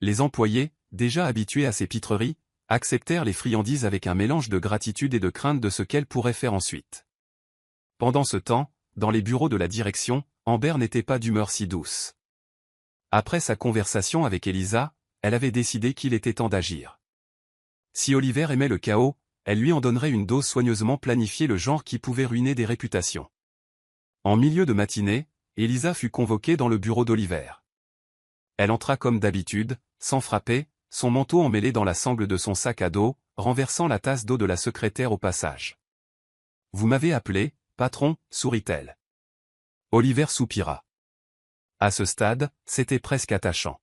Speaker 1: Les employés, déjà habitués à ces pitreries, acceptèrent les friandises avec un mélange de gratitude et de crainte de ce qu'elle pourrait faire ensuite. Pendant ce temps, dans les bureaux de la direction, Amber n'était pas d'humeur si douce. Après sa conversation avec Elisa, elle avait décidé qu'il était temps d'agir. Si Oliver aimait le chaos, elle lui en donnerait une dose soigneusement planifiée, le genre qui pouvait ruiner des réputations. En milieu de matinée, Elisa fut convoquée dans le bureau d'Oliver. Elle entra comme d'habitude, sans frapper, son manteau emmêlé dans la sangle de son sac à dos, renversant la tasse d'eau de la secrétaire au passage. « Vous m'avez appelé, patron », sourit-elle. Oliver soupira. À ce stade, c'était presque attachant.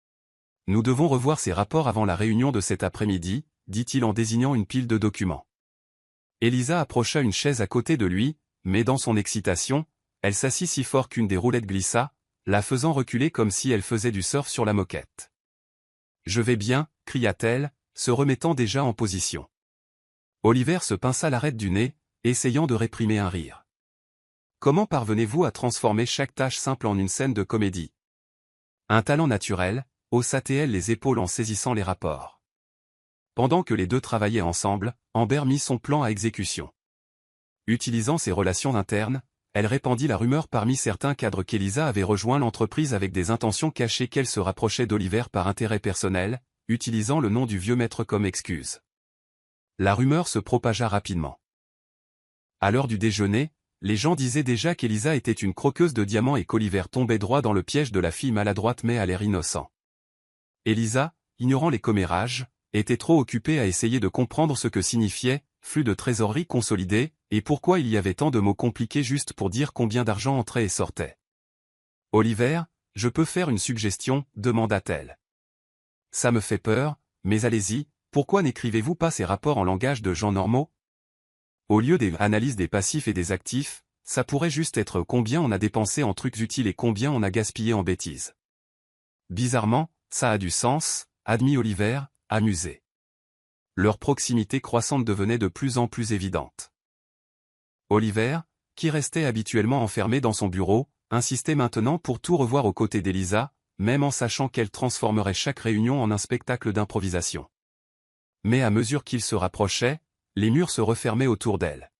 Speaker 1: « Nous devons revoir ces rapports avant la réunion de cet après-midi », dit-il en désignant une pile de documents. Elisa approcha une chaise à côté de lui, mais dans son excitation, elle s'assit si fort qu'une des roulettes glissa, la faisant reculer comme si elle faisait du surf sur la moquette. « Je vais bien », cria-t-elle, se remettant déjà en position. Oliver se pinça l'arête du nez, essayant de réprimer un rire. « Comment parvenez-vous à transformer chaque tâche simple en une scène de comédie ? » Un talent naturel, haussa-t-elle les épaules en saisissant les rapports. Pendant que les deux travaillaient ensemble, Amber mit son plan à exécution. Utilisant ses relations internes, elle répandit la rumeur parmi certains cadres qu'Elisa avait rejoint l'entreprise avec des intentions cachées, qu'elle se rapprochait d'Oliver par intérêt personnel, utilisant le nom du vieux maître comme excuse. La rumeur se propagea rapidement. À l'heure du déjeuner, les gens disaient déjà qu'Elisa était une croqueuse de diamants et qu'Oliver tombait droit dans le piège de la fille maladroite mais à l'air innocent. Elisa, ignorant les commérages, était trop occupée à essayer de comprendre ce que signifiait « flux de trésorerie consolidé » et pourquoi il y avait tant de mots compliqués juste pour dire combien d'argent entrait et sortait. « Oliver, je peux faire une suggestion » demanda-t-elle. « Ça me fait peur, mais allez-y, pourquoi n'écrivez-vous pas ces rapports en langage de gens normaux ? Au lieu des analyses des passifs et des actifs, ça pourrait juste être combien on a dépensé en trucs utiles et combien on a gaspillé en bêtises. » Bizarrement, ça a du sens, admit Oliver, amusé. Leur proximité croissante devenait de plus en plus évidente. Oliver, qui restait habituellement enfermé dans son bureau, insistait maintenant pour tout revoir aux côtés d'Elisa, même en sachant qu'elle transformerait chaque réunion en un spectacle d'improvisation. Mais à mesure qu'ils se rapprochaient, les murs se refermaient autour d'elle.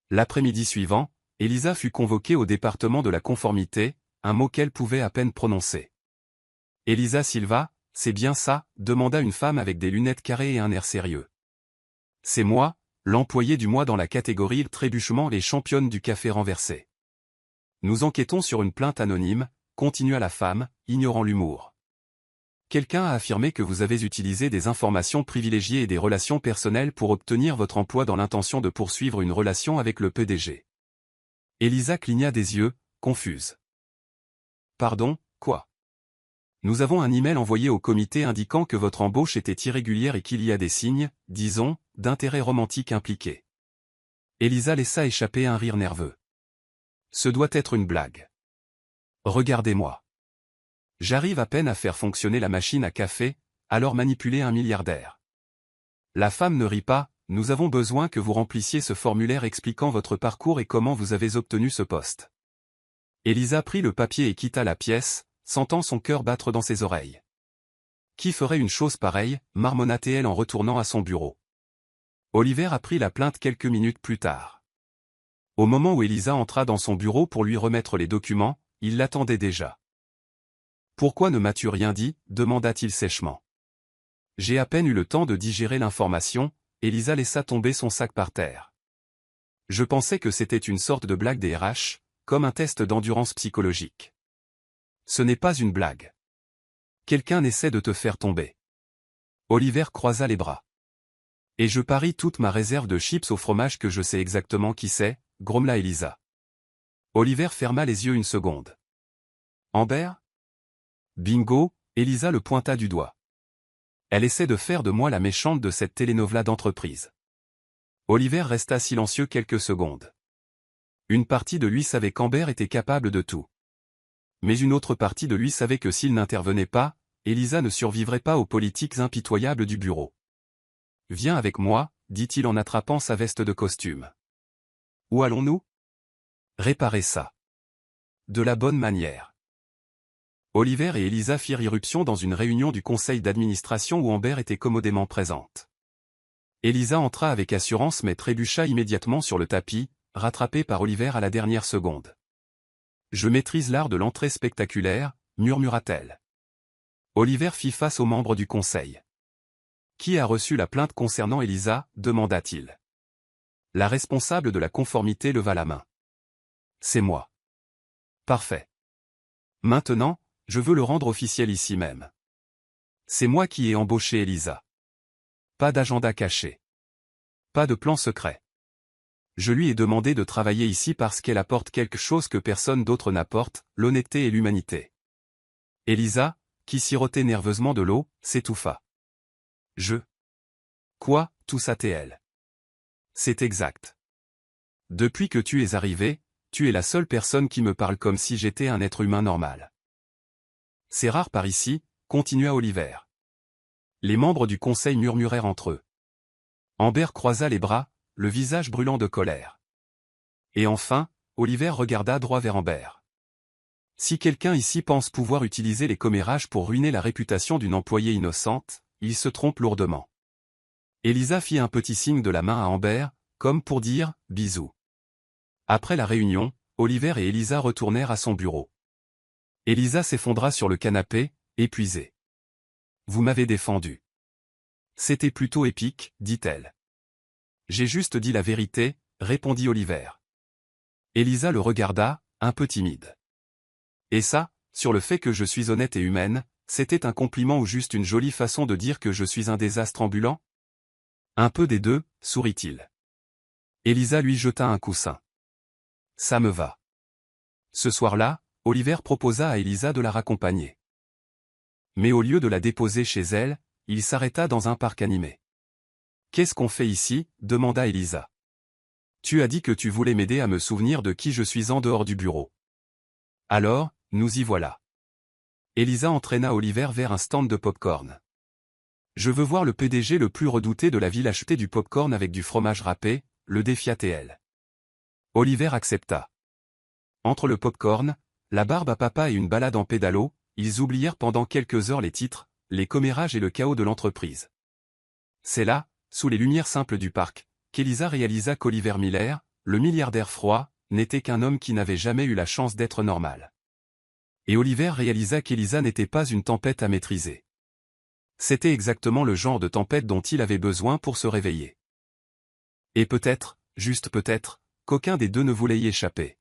Speaker 1: L'après-midi suivant, Elisa fut convoquée au département de la conformité, un mot qu'elle pouvait à peine prononcer. « Elisa Silva, c'est bien ça ?» demanda une femme avec des lunettes carrées et un air sérieux. « C'est moi, l'employé du mois dans la catégorie trébuchement et championne du café renversé. Nous enquêtons sur une plainte anonyme », continua la femme, ignorant l'humour. « Quelqu'un a affirmé que vous avez utilisé des informations privilégiées et des relations personnelles pour obtenir votre emploi dans l'intention de poursuivre une relation avec le PDG. » Elisa cligna des yeux, confuse. « Pardon, quoi ? Nous avons un email envoyé au comité indiquant que votre embauche était irrégulière et qu'il y a des signes, disons, d'intérêt romantique impliqués. » Elisa laissa échapper un rire nerveux. « Ce doit être une blague. Regardez-moi. J'arrive à peine à faire fonctionner la machine à café, alors manipuler un milliardaire. » La femme ne rit pas, « Nous avons besoin que vous remplissiez ce formulaire expliquant votre parcours et comment vous avez obtenu ce poste. » Elisa prit le papier et quitta la pièce, sentant son cœur battre dans ses oreilles. Qui ferait une chose pareille, marmonna-t-elle en retournant à son bureau. Oliver apprit la plainte quelques minutes plus tard. Au moment où Elisa entra dans son bureau pour lui remettre les documents, il l'attendait déjà. « Pourquoi ne m'as-tu rien dit » demanda-t-il sèchement. « J'ai à peine eu le temps de digérer l'information », Elisa laissa tomber son sac par terre. « Je pensais que c'était une sorte de blague des RH, comme un test d'endurance psychologique. Ce n'est pas une blague. Quelqu'un essaie de te faire tomber. » Oliver croisa les bras. « Et je parie toute ma réserve de chips au fromage que je sais exactement qui c'est, » grommela Elisa. Oliver ferma les yeux une seconde. « Amber ?» Bingo, Elisa le pointa du doigt. Elle essaie de faire de moi la méchante de cette télénovela d'entreprise. Oliver resta silencieux quelques secondes. Une partie de lui savait qu'Amber était capable de tout. Mais une autre partie de lui savait que s'il n'intervenait pas, Elisa ne survivrait pas aux politiques impitoyables du bureau. « Viens avec moi, dit-il en attrapant sa veste de costume. « Où allons-nous ? » ?»« Réparer ça. De la bonne manière. » Oliver et Elisa firent irruption dans une réunion du conseil d'administration où Amber était commodément présente. Elisa entra avec assurance mais trébucha immédiatement sur le tapis, rattrapée par Oliver à la dernière seconde. « Je maîtrise l'art de l'entrée spectaculaire, » murmura-t-elle. Oliver fit face aux membres du conseil. « Qui a reçu la plainte concernant Elisa ?» demanda-t-il. La responsable de la conformité leva la main. « C'est moi. » « Parfait. Maintenant, je veux le rendre officiel ici même. C'est moi qui ai embauché Elisa. Pas d'agenda caché. Pas de plan secret. Je lui ai demandé de travailler ici parce qu'elle apporte quelque chose que personne d'autre n'apporte, l'honnêteté et l'humanité. » Elisa, qui sirotait nerveusement de l'eau, s'étouffa. « Je. Quoi, toussa-t-elle. C'est exact. Depuis que tu es arrivé, tu es la seule personne qui me parle comme si j'étais un être humain normal. C'est rare par ici, continua Oliver. Les membres du conseil murmurèrent entre eux. Amber croisa les bras, le visage brûlant de colère. Et enfin, Oliver regarda droit vers Amber. Si quelqu'un ici pense pouvoir utiliser les commérages pour ruiner la réputation d'une employée innocente, il se trompe lourdement. Elisa fit un petit signe de la main à Amber, comme pour dire « bisous ». Après la réunion, Oliver et Elisa retournèrent à son bureau. Elisa s'effondra sur le canapé, épuisée. « Vous m'avez défendu. » « C'était plutôt épique, dit-elle. »« J'ai juste dit la vérité, » répondit Oliver. Elisa le regarda, un peu timide. « Et ça, sur le fait que je suis honnête et humaine, c'était un compliment ou juste une jolie façon de dire que je suis un désastre ambulant ? » Un peu des deux, sourit-il. Elisa lui jeta un coussin. « Ça me va. » Ce soir-là, Oliver proposa à Elisa de la raccompagner. Mais au lieu de la déposer chez elle, il s'arrêta dans un parc animé. « Qu'est-ce qu'on fait ici ?» demanda Elisa. « Tu as dit que tu voulais m'aider à me souvenir de qui je suis en dehors du bureau. »« Alors, nous y voilà. » Elisa entraîna Oliver vers un stand de pop-corn. « Je veux voir le PDG le plus redouté de la ville acheter du pop-corn avec du fromage râpé, » le défia-t-elle. Oliver accepta. Entre le pop-corn, la barbe à papa et une balade en pédalo, ils oublièrent pendant quelques heures les titres, les commérages et le chaos de l'entreprise. C'est là, sous les lumières simples du parc, qu'Elisa réalisa qu'Oliver Miller, le milliardaire froid, n'était qu'un homme qui n'avait jamais eu la chance d'être normal. Et Oliver réalisa qu'Elisa n'était pas une tempête à maîtriser. C'était exactement le genre de tempête dont il avait besoin pour se réveiller. Et peut-être, juste peut-être, qu'aucun des deux ne voulait y échapper.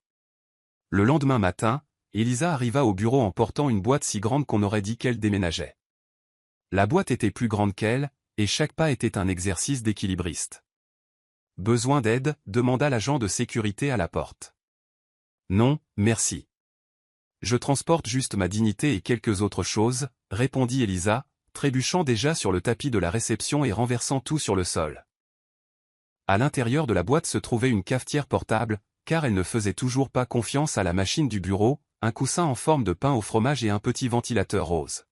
Speaker 1: Le lendemain matin, Elisa arriva au bureau en portant une boîte si grande qu'on aurait dit qu'elle déménageait. La boîte était plus grande qu'elle, et chaque pas était un exercice d'équilibriste. « Besoin d'aide ?» demanda l'agent de sécurité à la porte. « Non, merci. Je transporte juste ma dignité et quelques autres choses, » répondit Elisa, trébuchant déjà sur le tapis de la réception et renversant tout sur le sol. À l'intérieur de la boîte se trouvait une cafetière portable, car elle ne faisait toujours pas confiance à la machine du bureau, un coussin en forme de pain au fromage et un petit ventilateur rose.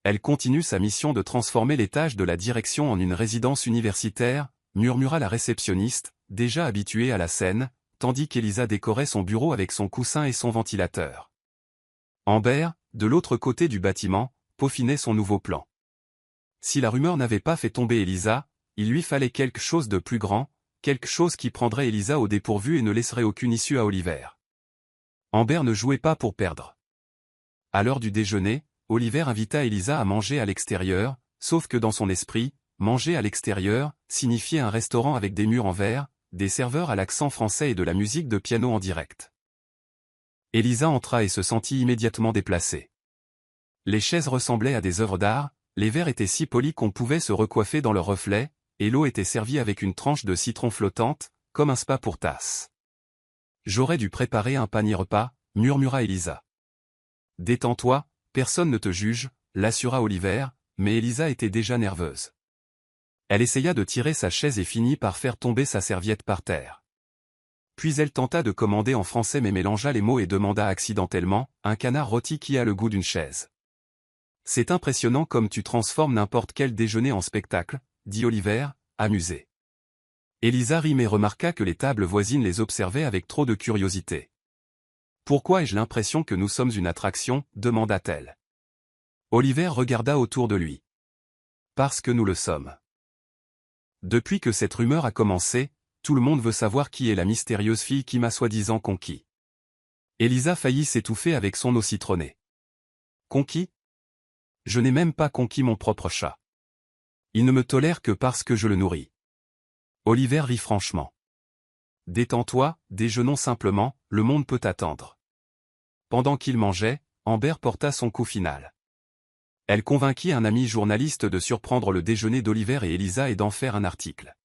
Speaker 1: Elle continue sa mission de transformer l'étage de la direction en une résidence universitaire, murmura la réceptionniste, déjà habituée à la scène, tandis qu'Elisa décorait son bureau avec son coussin et son ventilateur. Amber, de l'autre côté du bâtiment, peaufinait son nouveau plan. Si la rumeur n'avait pas fait tomber Elisa, il lui fallait quelque chose de plus grand, quelque chose qui prendrait Elisa au dépourvu et ne laisserait aucune issue à Oliver. Amber ne jouait pas pour perdre. À l'heure du déjeuner, Oliver invita Elisa à manger à l'extérieur, sauf que dans son esprit, manger à l'extérieur signifiait un restaurant avec des murs en verre, des serveurs à l'accent français et de la musique de piano en direct. Elisa entra et se sentit immédiatement déplacée. Les chaises ressemblaient à des œuvres d'art, les verres étaient si polis qu'on pouvait se recoiffer dans leurs reflets, et l'eau était servie avec une tranche de citron flottante, comme un spa pour tasse. « J'aurais dû préparer un panier repas, » murmura Elisa. « Détends-toi, personne ne te juge, » l'assura Oliver, mais Elisa était déjà nerveuse. Elle essaya de tirer sa chaise et finit par faire tomber sa serviette par terre. Puis elle tenta de commander en français mais mélangea les mots et demanda accidentellement, « Un canard rôti qui a le goût d'une chaise. » « C'est impressionnant comme tu transformes n'importe quel déjeuner en spectacle, » dit Oliver, amusé. Elisa rit mais remarqua que les tables voisines les observaient avec trop de curiosité. « Pourquoi ai-je l'impression que nous sommes une attraction ?» demanda-t-elle. Oliver regarda autour de lui. « Parce que nous le sommes. » Depuis que cette rumeur a commencé, tout le monde veut savoir qui est la mystérieuse fille qui m'a soi-disant conquis. Elisa faillit s'étouffer avec son eau citronnée. « Conquis ? Je n'ai même pas conquis mon propre chat. Il ne me tolère que parce que je le nourris. » Oliver rit franchement. « Détends-toi, déjeunons simplement, le monde peut attendre. » Pendant qu'il mangeait, Amber porta son coup final. Elle convainquit un ami journaliste de surprendre le déjeuner d'Oliver et Elisa et d'en faire un article.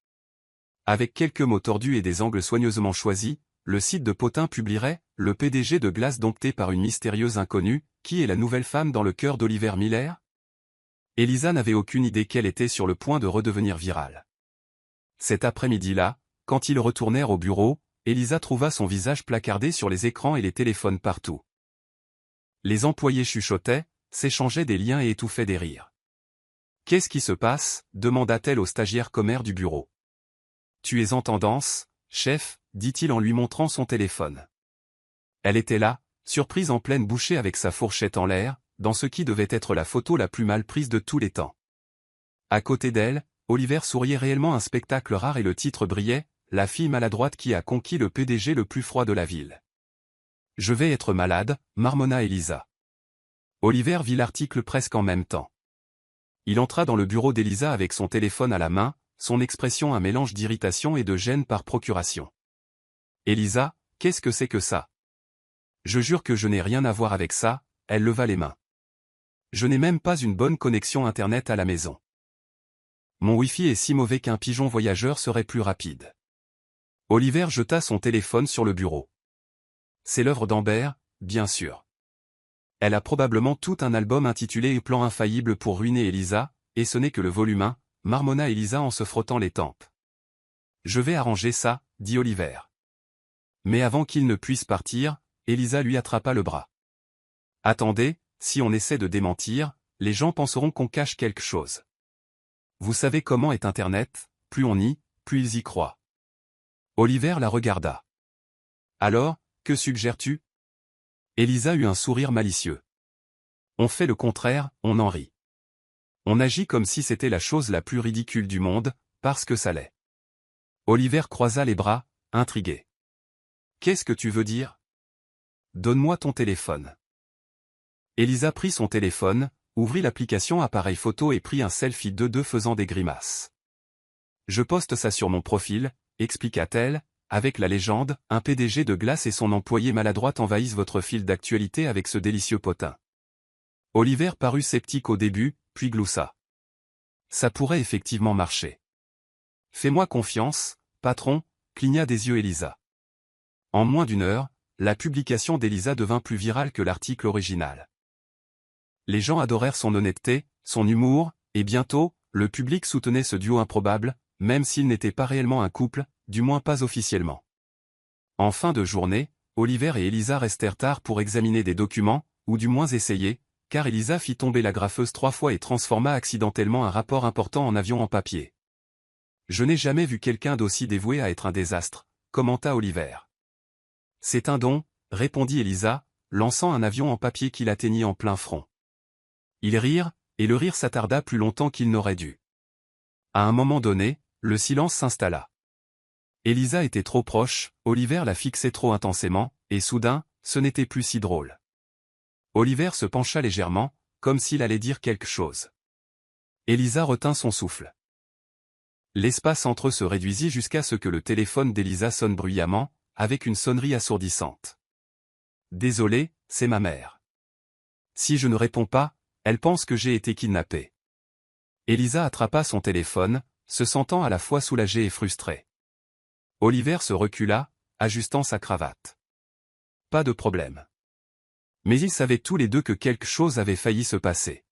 Speaker 1: Avec quelques mots tordus et des angles soigneusement choisis, le site de Potin publierait « Le PDG de Glace dompté par une mystérieuse inconnue, qui est la nouvelle femme dans le cœur d'Oliver Miller ?» Elisa n'avait aucune idée qu'elle était sur le point de redevenir virale. Cet après-midi-là, quand ils retournèrent au bureau, Elisa trouva son visage placardé sur les écrans et les téléphones partout. Les employés chuchotaient, s'échangeaient des liens et étouffaient des rires. « Qu'est-ce qui se passe ?» demanda-t-elle au stagiaire commère du bureau. « Tu es en tendance, chef ?» dit-il en lui montrant son téléphone. Elle était là, surprise en pleine bouchée avec sa fourchette en l'air, dans ce qui devait être la photo la plus mal prise de tous les temps. À côté d'elle, Oliver souriait réellement, un spectacle rare et le titre brillait, « La fille maladroite qui a conquis le PDG le plus froid de la ville. » « Je vais être malade, » marmonna Elisa. Oliver vit l'article presque en même temps. Il entra dans le bureau d'Elisa avec son téléphone à la main, son expression un mélange d'irritation et de gêne par procuration. « Elisa, qu'est-ce que c'est que ça ? Je jure que je n'ai rien à voir avec ça », elle leva les mains. « Je n'ai même pas une bonne connexion internet à la maison. Mon Wi-Fi est si mauvais qu'un pigeon voyageur serait plus rapide. » Oliver jeta son téléphone sur le bureau. « C'est l'œuvre d'Amber, bien sûr. Elle a probablement tout un album intitulé « Plan infaillible pour ruiner Elisa », et ce n'est que le volume 1, marmonna Elisa en se frottant les tempes. « Je vais arranger ça, » dit Oliver. Mais avant qu'il ne puisse partir, Elisa lui attrapa le bras. « Attendez, si on essaie de démentir, les gens penseront qu'on cache quelque chose. Vous savez comment est Internet, plus on nie, plus ils y croient. » Oliver la regarda. « Alors, que suggères-tu » Elisa eut un sourire malicieux. « On fait le contraire, on en rit. On agit comme si c'était la chose la plus ridicule du monde, parce que ça l'est. » Oliver croisa les bras, intrigué. « Qu'est-ce que tu veux dire ? Donne-moi ton téléphone. » Elisa prit son téléphone, ouvrit l'application appareil photo et prit un selfie de deux faisant des grimaces. « Je poste ça sur mon profil, » expliqua-t-elle, avec la légende, « Un PDG de Glace et son employé maladroite envahissent votre fil d'actualité avec ce délicieux potin. » Oliver parut sceptique au début, puis gloussa. « Ça pourrait effectivement marcher. Fais-moi confiance, patron, » cligna des yeux Elisa. En moins d'une heure, la publication d'Elisa devint plus virale que l'article original. Les gens adorèrent son honnêteté, son humour, et bientôt, le public soutenait ce duo improbable, même s'ils n'étaient pas réellement un couple, du moins pas officiellement. En fin de journée, Oliver et Elisa restèrent tard pour examiner des documents, ou du moins essayer, car Elisa fit tomber la graffeuse 3 fois et transforma accidentellement un rapport important en avion en papier. « Je n'ai jamais vu quelqu'un d'aussi dévoué à être un désastre, » commenta Oliver. « C'est un don, » répondit Elisa, lançant un avion en papier qui l'atteignit en plein front. Ils rirent, et le rire s'attarda plus longtemps qu'il n'aurait dû. À un moment donné, le silence s'installa. Elisa était trop proche, Oliver la fixait trop intensément, et soudain, ce n'était plus si drôle. Oliver se pencha légèrement, comme s'il allait dire quelque chose. Elisa retint son souffle. L'espace entre eux se réduisit jusqu'à ce que le téléphone d'Elisa sonne bruyamment, avec une sonnerie assourdissante. « Désolé, c'est ma mère. Si je ne réponds pas, elle pense que j'ai été kidnappée. » Elisa attrapa son téléphone, se sentant à la fois soulagée et frustrée. Oliver se recula, ajustant sa cravate. Pas de problème. Mais ils savaient tous les deux que quelque chose avait failli se passer.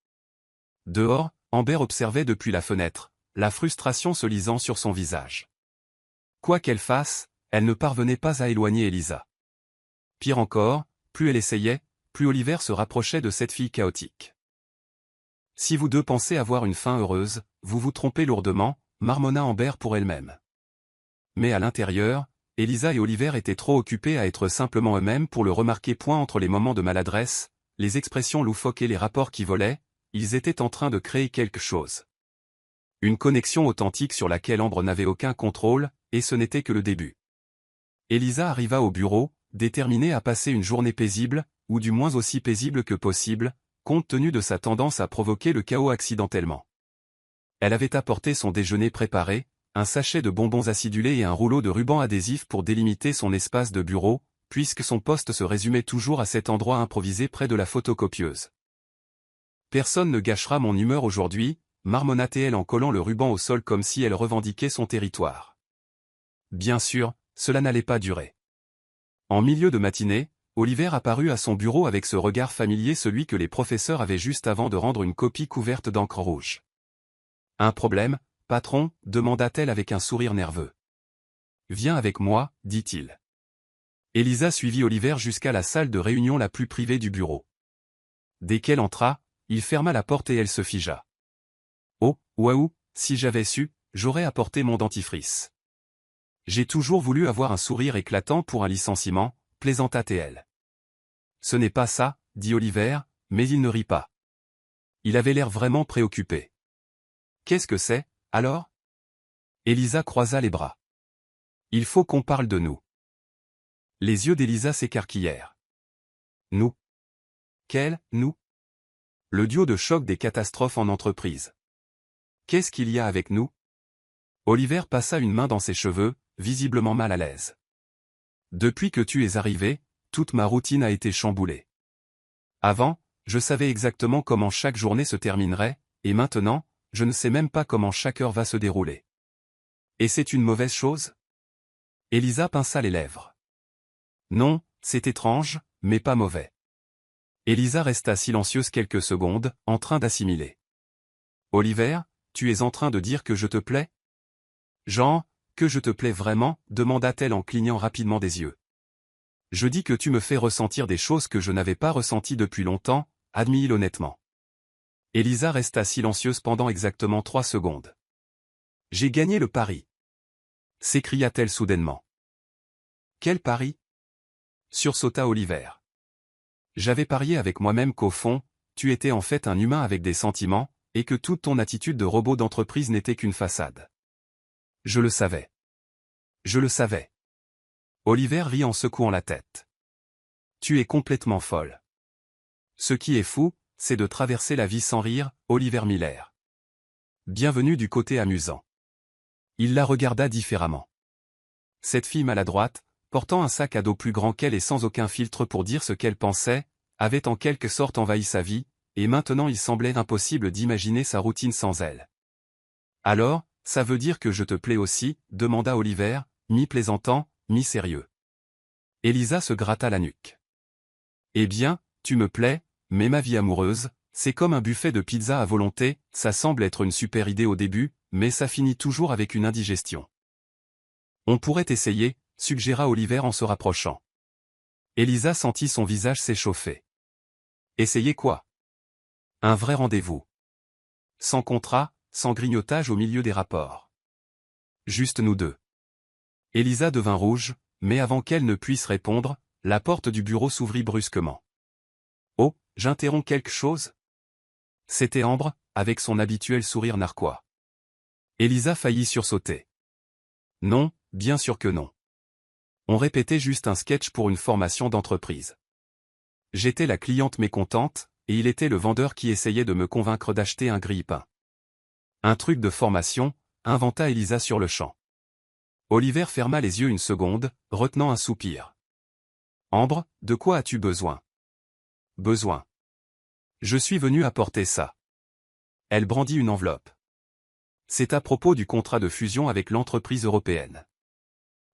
Speaker 1: Dehors, Amber observait depuis la fenêtre, la frustration se lisant sur son visage. Quoi qu'elle fasse, elle ne parvenait pas à éloigner Elisa. Pire encore, plus elle essayait, plus Oliver se rapprochait de cette fille chaotique. « Si vous deux pensez avoir une fin heureuse, vous vous trompez lourdement, » marmonna Amber pour elle-même. Mais à l'intérieur, Elisa et Oliver étaient trop occupés à être simplement eux-mêmes pour le remarquer. Point entre les moments de maladresse, les expressions loufoques et les rapports qui volaient, ils étaient en train de créer quelque chose. Une connexion authentique sur laquelle Amber n'avait aucun contrôle, et ce n'était que le début. Elisa arriva au bureau, déterminée à passer une journée paisible, ou du moins aussi paisible que possible, compte tenu de sa tendance à provoquer le chaos accidentellement. Elle avait apporté son déjeuner préparé, un sachet de bonbons acidulés et un rouleau de ruban adhésif pour délimiter son espace de bureau, puisque son poste se résumait toujours à cet endroit improvisé près de la photocopieuse. « Personne ne gâchera mon humeur aujourd'hui, » marmonna-t-elle en collant le ruban au sol comme si elle revendiquait son territoire. Bien sûr, cela n'allait pas durer. En milieu de matinée, Oliver apparut à son bureau avec ce regard familier, celui que les professeurs avaient juste avant de rendre une copie couverte d'encre rouge. « Un problème, patron ?» demanda-t-elle avec un sourire nerveux. « Viens avec moi, dit-il. » Elisa suivit Oliver jusqu'à la salle de réunion la plus privée du bureau. Dès qu'elle entra, il ferma la porte et elle se figea. « Oh, waouh, si j'avais su, j'aurais apporté mon dentifrice. J'ai toujours voulu avoir un sourire éclatant pour un licenciement, » plaisanta-t-elle. « Ce n'est pas ça, » dit Oliver, mais il ne rit pas. Il avait l'air vraiment préoccupé. « Qu'est-ce que c'est, alors ?» Elisa croisa les bras. « Il faut qu'on parle de nous. » Les yeux d'Elisa s'écarquillèrent. « Nous ? Quel, nous ? Le duo de choc des catastrophes en entreprise. Qu'est-ce qu'il y a avec nous ? » Oliver passa une main dans ses cheveux, visiblement mal à l'aise. « Depuis que tu es arrivé, toute ma routine a été chamboulée. Avant, je savais exactement comment chaque journée se terminerait, et maintenant, je ne sais même pas comment chaque heure va se dérouler. Et c'est une mauvaise chose ? » Elisa pinça les lèvres. « Non, c'est étrange, mais pas mauvais. » Elisa resta silencieuse quelques secondes, en train d'assimiler. « Oliver, tu es en train de dire que je te plais ? » « Jean, que je te plais vraiment ?» demanda-t-elle en clignant rapidement des yeux. « Je dis que tu me fais ressentir des choses que je n'avais pas ressenties depuis longtemps, » admit-il honnêtement. Elisa resta silencieuse pendant exactement 3 secondes. « J'ai gagné le pari !» s'écria-t-elle soudainement. « Quel pari ?» sursauta Oliver. « J'avais parié avec moi-même qu'au fond, tu étais en fait un humain avec des sentiments, et que toute ton attitude de robot d'entreprise n'était qu'une façade. Je le savais. Je le savais. » Oliver rit en secouant la tête. « Tu es complètement folle. Ce qui est fou, c'est de traverser la vie sans rire, Oliver Miller. Bienvenue du côté amusant. » Il la regarda différemment. Cette fille maladroite, portant un sac à dos plus grand qu'elle et sans aucun filtre pour dire ce qu'elle pensait, avait en quelque sorte envahi sa vie, et maintenant il semblait impossible d'imaginer sa routine sans elle. « Alors, ça veut dire que je te plais aussi ?» demanda Oliver, mi-plaisantant, mi-sérieux. Elisa se gratta la nuque. « Eh bien, tu me plais, mais ma vie amoureuse, c'est comme un buffet de pizza à volonté, ça semble être une super idée au début, mais ça finit toujours avec une indigestion. » « On pourrait essayer, » suggéra Oliver en se rapprochant. Elisa sentit son visage s'échauffer. « Essayer quoi ? » ?»« Un vrai rendez-vous. Sans contrat, sans grignotage au milieu des rapports. Juste nous deux. » Elisa devint rouge, mais avant qu'elle ne puisse répondre, la porte du bureau s'ouvrit brusquement. « Oh, j'interromps quelque chose ? C'était Ambre, avec son habituel sourire narquois. Elisa faillit sursauter. Non, bien sûr que non. On répétait juste un sketch pour une formation d'entreprise. J'étais la cliente mécontente, et il était le vendeur qui essayait de me convaincre d'acheter un grille-pain. Un truc de formation, inventa Elisa sur le champ. Oliver ferma les yeux une seconde, retenant un soupir. Ambre, de quoi as-tu besoin? Besoin. Je suis venu apporter ça. Elle brandit une enveloppe. C'est à propos du contrat de fusion avec l'entreprise européenne.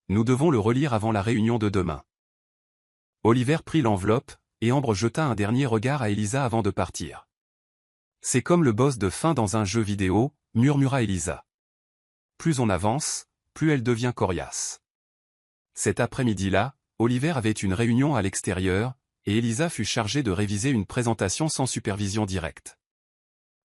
Speaker 1: Nous devons le relire avant la réunion de demain. Oliver prit l'enveloppe, et Ambre jeta un dernier regard à Elisa avant de partir. C'est comme le boss de fin dans un jeu vidéo, murmura Elisa. Plus on avance, plus elle devient coriace. Cet après-midi-là, Oliver avait une réunion à l'extérieur, et Elisa fut chargée de réviser une présentation sans supervision directe.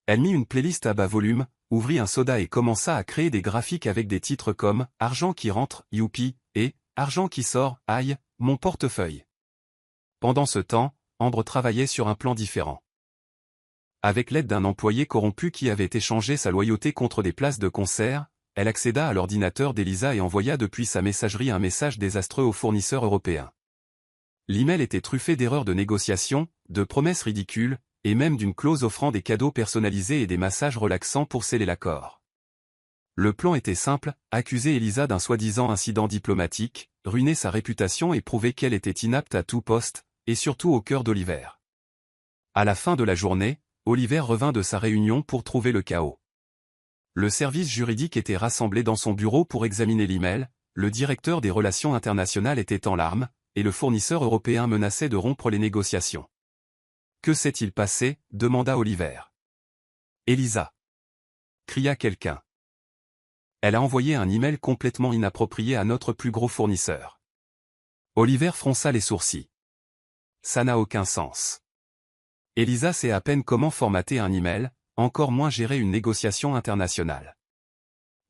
Speaker 1: Elle mit une playlist à bas volume, ouvrit un soda et commença à créer des graphiques avec des titres comme « Argent qui rentre, youpi » et « Argent qui sort, aïe, mon portefeuille ». Pendant ce temps, Ambre travaillait sur un plan différent. Avec l'aide d'un employé corrompu qui avait échangé sa loyauté contre des places de concert, elle accéda à l'ordinateur d'Elisa et envoya depuis sa messagerie un message désastreux au fournisseur européen. L'email était truffé d'erreurs de négociation, de promesses ridicules, et même d'une clause offrant des cadeaux personnalisés et des massages relaxants pour sceller l'accord. Le plan était simple, accuser Elisa d'un soi-disant incident diplomatique, ruiner sa réputation et prouver qu'elle était inapte à tout poste, et surtout au cœur d'Oliver. À la fin de la journée, Oliver revint de sa réunion pour trouver le chaos. Le service juridique était rassemblé dans son bureau pour examiner l'email, le directeur des relations internationales était en larmes, et le fournisseur européen menaçait de rompre les négociations. Que s'est-il passé? Demanda Oliver. Elisa. Cria quelqu'un. Elle a envoyé un email complètement inapproprié à notre plus gros fournisseur. Oliver fronça les sourcils. Ça n'a aucun sens. Elisa sait à peine comment formater un email, encore moins gérer une négociation internationale.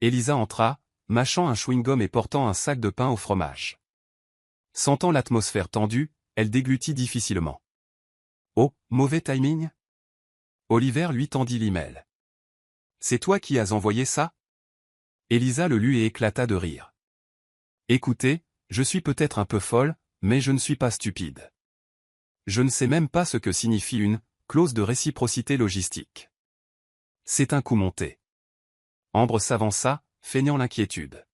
Speaker 1: Elisa entra, mâchant un chewing-gum et portant un sac de pain au fromage. Sentant l'atmosphère tendue, elle déglutit difficilement. Oh, mauvais timing? Oliver lui tendit l'email. C'est toi qui as envoyé ça? Elisa le lut et éclata de rire. Écoutez, je suis peut-être un peu folle, mais je ne suis pas stupide. Je ne sais même pas ce que signifie une clause de réciprocité logistique. C'est un coup monté. Ambre s'avança, feignant l'inquiétude.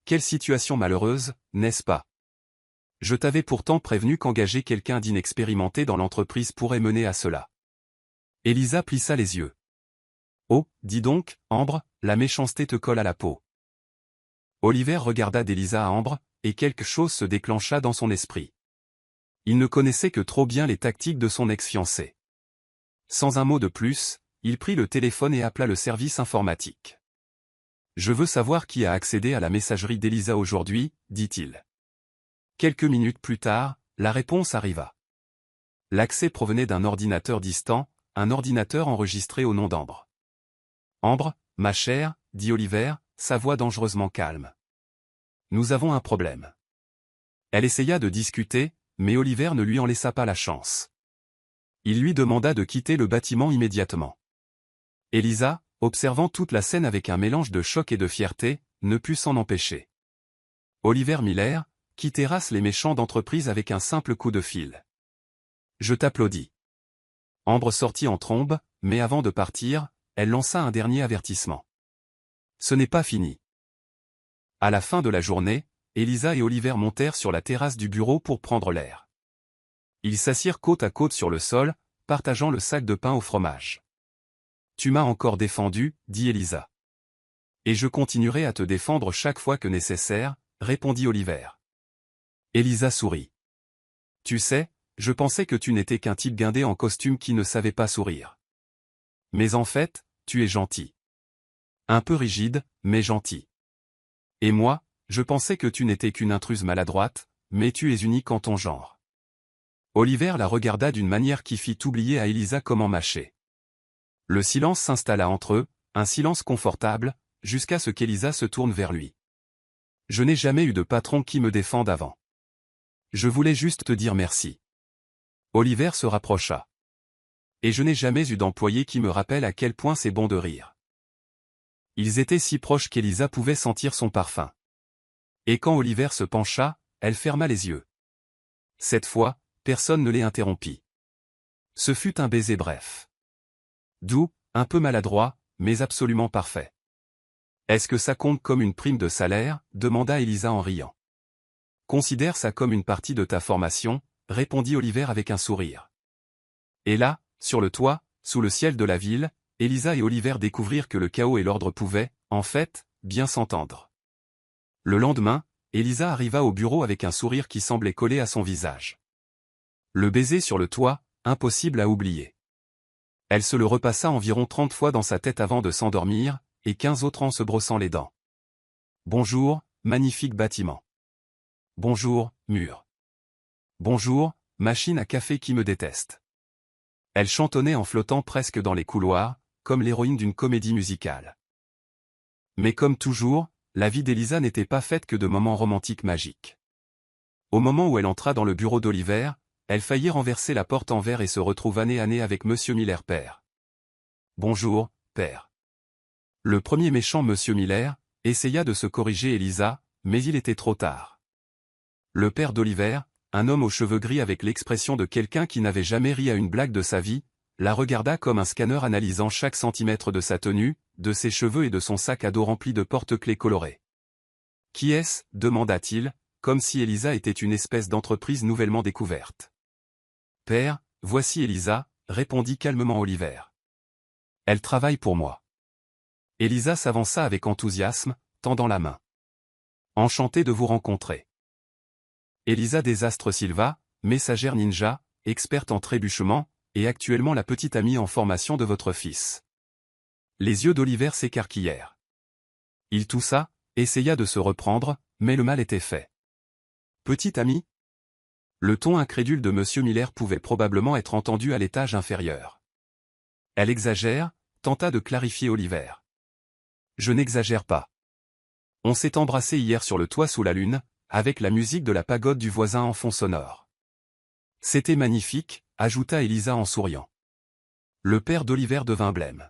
Speaker 1: Quelle situation malheureuse, n'est-ce pas? Je t'avais pourtant prévenu qu'engager quelqu'un d'inexpérimenté dans l'entreprise pourrait mener à cela. Elisa plissa les yeux. Oh, dis donc, Ambre, la méchanceté te colle à la peau. Oliver regarda d'Elisa à Ambre, et quelque chose se déclencha dans son esprit. Il ne connaissait que trop bien les tactiques de son ex-fiancé. Sans un mot de plus, il prit le téléphone et appela le service informatique. Je veux savoir qui a accédé à la messagerie d'Elisa aujourd'hui, dit-il. Quelques minutes plus tard, la réponse arriva. L'accès provenait d'un ordinateur distant, un ordinateur enregistré au nom d'Ambre. Ambre, ma chère, dit Oliver, sa voix dangereusement calme. Nous avons un problème. Elle essaya de discuter, mais Oliver ne lui en laissa pas la chance. Il lui demanda de quitter le bâtiment immédiatement. Elisa, observant toute la scène avec un mélange de choc et de fierté, ne put s'en empêcher. Oliver Miller, qui terrasse les méchants d'entreprise avec un simple coup de fil. Je t'applaudis. Ambre sortit en trombe, mais avant de partir, elle lança un dernier avertissement. Ce n'est pas fini. À la fin de la journée, Elisa et Oliver montèrent sur la terrasse du bureau pour prendre l'air. Ils s'assirent côte à côte sur le sol, partageant le sac de pain au fromage. Tu m'as encore défendu, dit Elisa. Et je continuerai à te défendre chaque fois que nécessaire, répondit Oliver. Elisa sourit. Tu sais, je pensais que tu n'étais qu'un type guindé en costume qui ne savait pas sourire. Mais en fait, tu es gentil. Un peu rigide, mais gentil. Et moi, je pensais que tu n'étais qu'une intruse maladroite, mais tu es unique en ton genre. Oliver la regarda d'une manière qui fit oublier à Elisa comment mâcher. Le silence s'installa entre eux, un silence confortable, jusqu'à ce qu'Elisa se tourne vers lui. Je n'ai jamais eu de patron qui me défende avant. Je voulais juste te dire merci. Oliver se rapprocha. Et je n'ai jamais eu d'employé qui me rappelle à quel point c'est bon de rire. Ils étaient si proches qu'Elisa pouvait sentir son parfum. Et quand Oliver se pencha, elle ferma les yeux. Cette fois, personne ne les interrompit. Ce fut un baiser bref. Doux, un peu maladroit, mais absolument parfait. Est-ce que ça compte comme une prime de salaire? Demanda Elisa en riant. Considère ça comme une partie de ta formation, répondit Oliver avec un sourire. Et là, sur le toit, sous le ciel de la ville, Elisa et Oliver découvrirent que le chaos et l'ordre pouvaient, en fait, bien s'entendre. Le lendemain, Elisa arriva au bureau avec un sourire qui semblait coller à son visage. Le baiser sur le toit, impossible à oublier. Elle se le repassa environ 30 fois dans sa tête avant de s'endormir, et 15 autres en se brossant les dents. Bonjour, magnifique bâtiment. Bonjour, mur. Bonjour, machine à café qui me déteste. Elle chantonnait en flottant presque dans les couloirs, comme l'héroïne d'une comédie musicale. Mais comme toujours, la vie d'Elisa n'était pas faite que de moments romantiques magiques. Au moment où elle entra dans le bureau d'Oliver, elle faillit renverser la porte en verre et se retrouva nez à nez avec Monsieur Miller père. Bonjour, père. Le premier méchant Monsieur Miller essaya de se corriger Elisa, mais il était trop tard. Le père d'Oliver, un homme aux cheveux gris avec l'expression de quelqu'un qui n'avait jamais ri à une blague de sa vie, la regarda comme un scanner analysant chaque centimètre de sa tenue, de ses cheveux et de son sac à dos rempli de porte-clés colorés. « Qui est-ce » demanda-t-il, comme si Elisa était une espèce d'entreprise nouvellement découverte. « Père, voici Elisa » répondit calmement Oliver. « Elle travaille pour moi. » Elisa s'avança avec enthousiasme, tendant la main. « Enchantée de vous rencontrer. » Elisa Desastres Silva, messagère ninja, experte en trébuchement, et actuellement la petite amie en formation de votre fils. Les yeux d'Oliver s'écarquillèrent. Il toussa, essaya de se reprendre, mais le mal était fait. Petite amie? Le ton incrédule de Monsieur Miller pouvait probablement être entendu à l'étage inférieur. Elle exagère, tenta de clarifier Oliver. Je n'exagère pas. On s'est embrassé hier sur le toit sous la lune, avec la musique de la pagode du voisin en fond sonore. C'était magnifique, ajouta Elisa en souriant. Le père d'Oliver devint blême.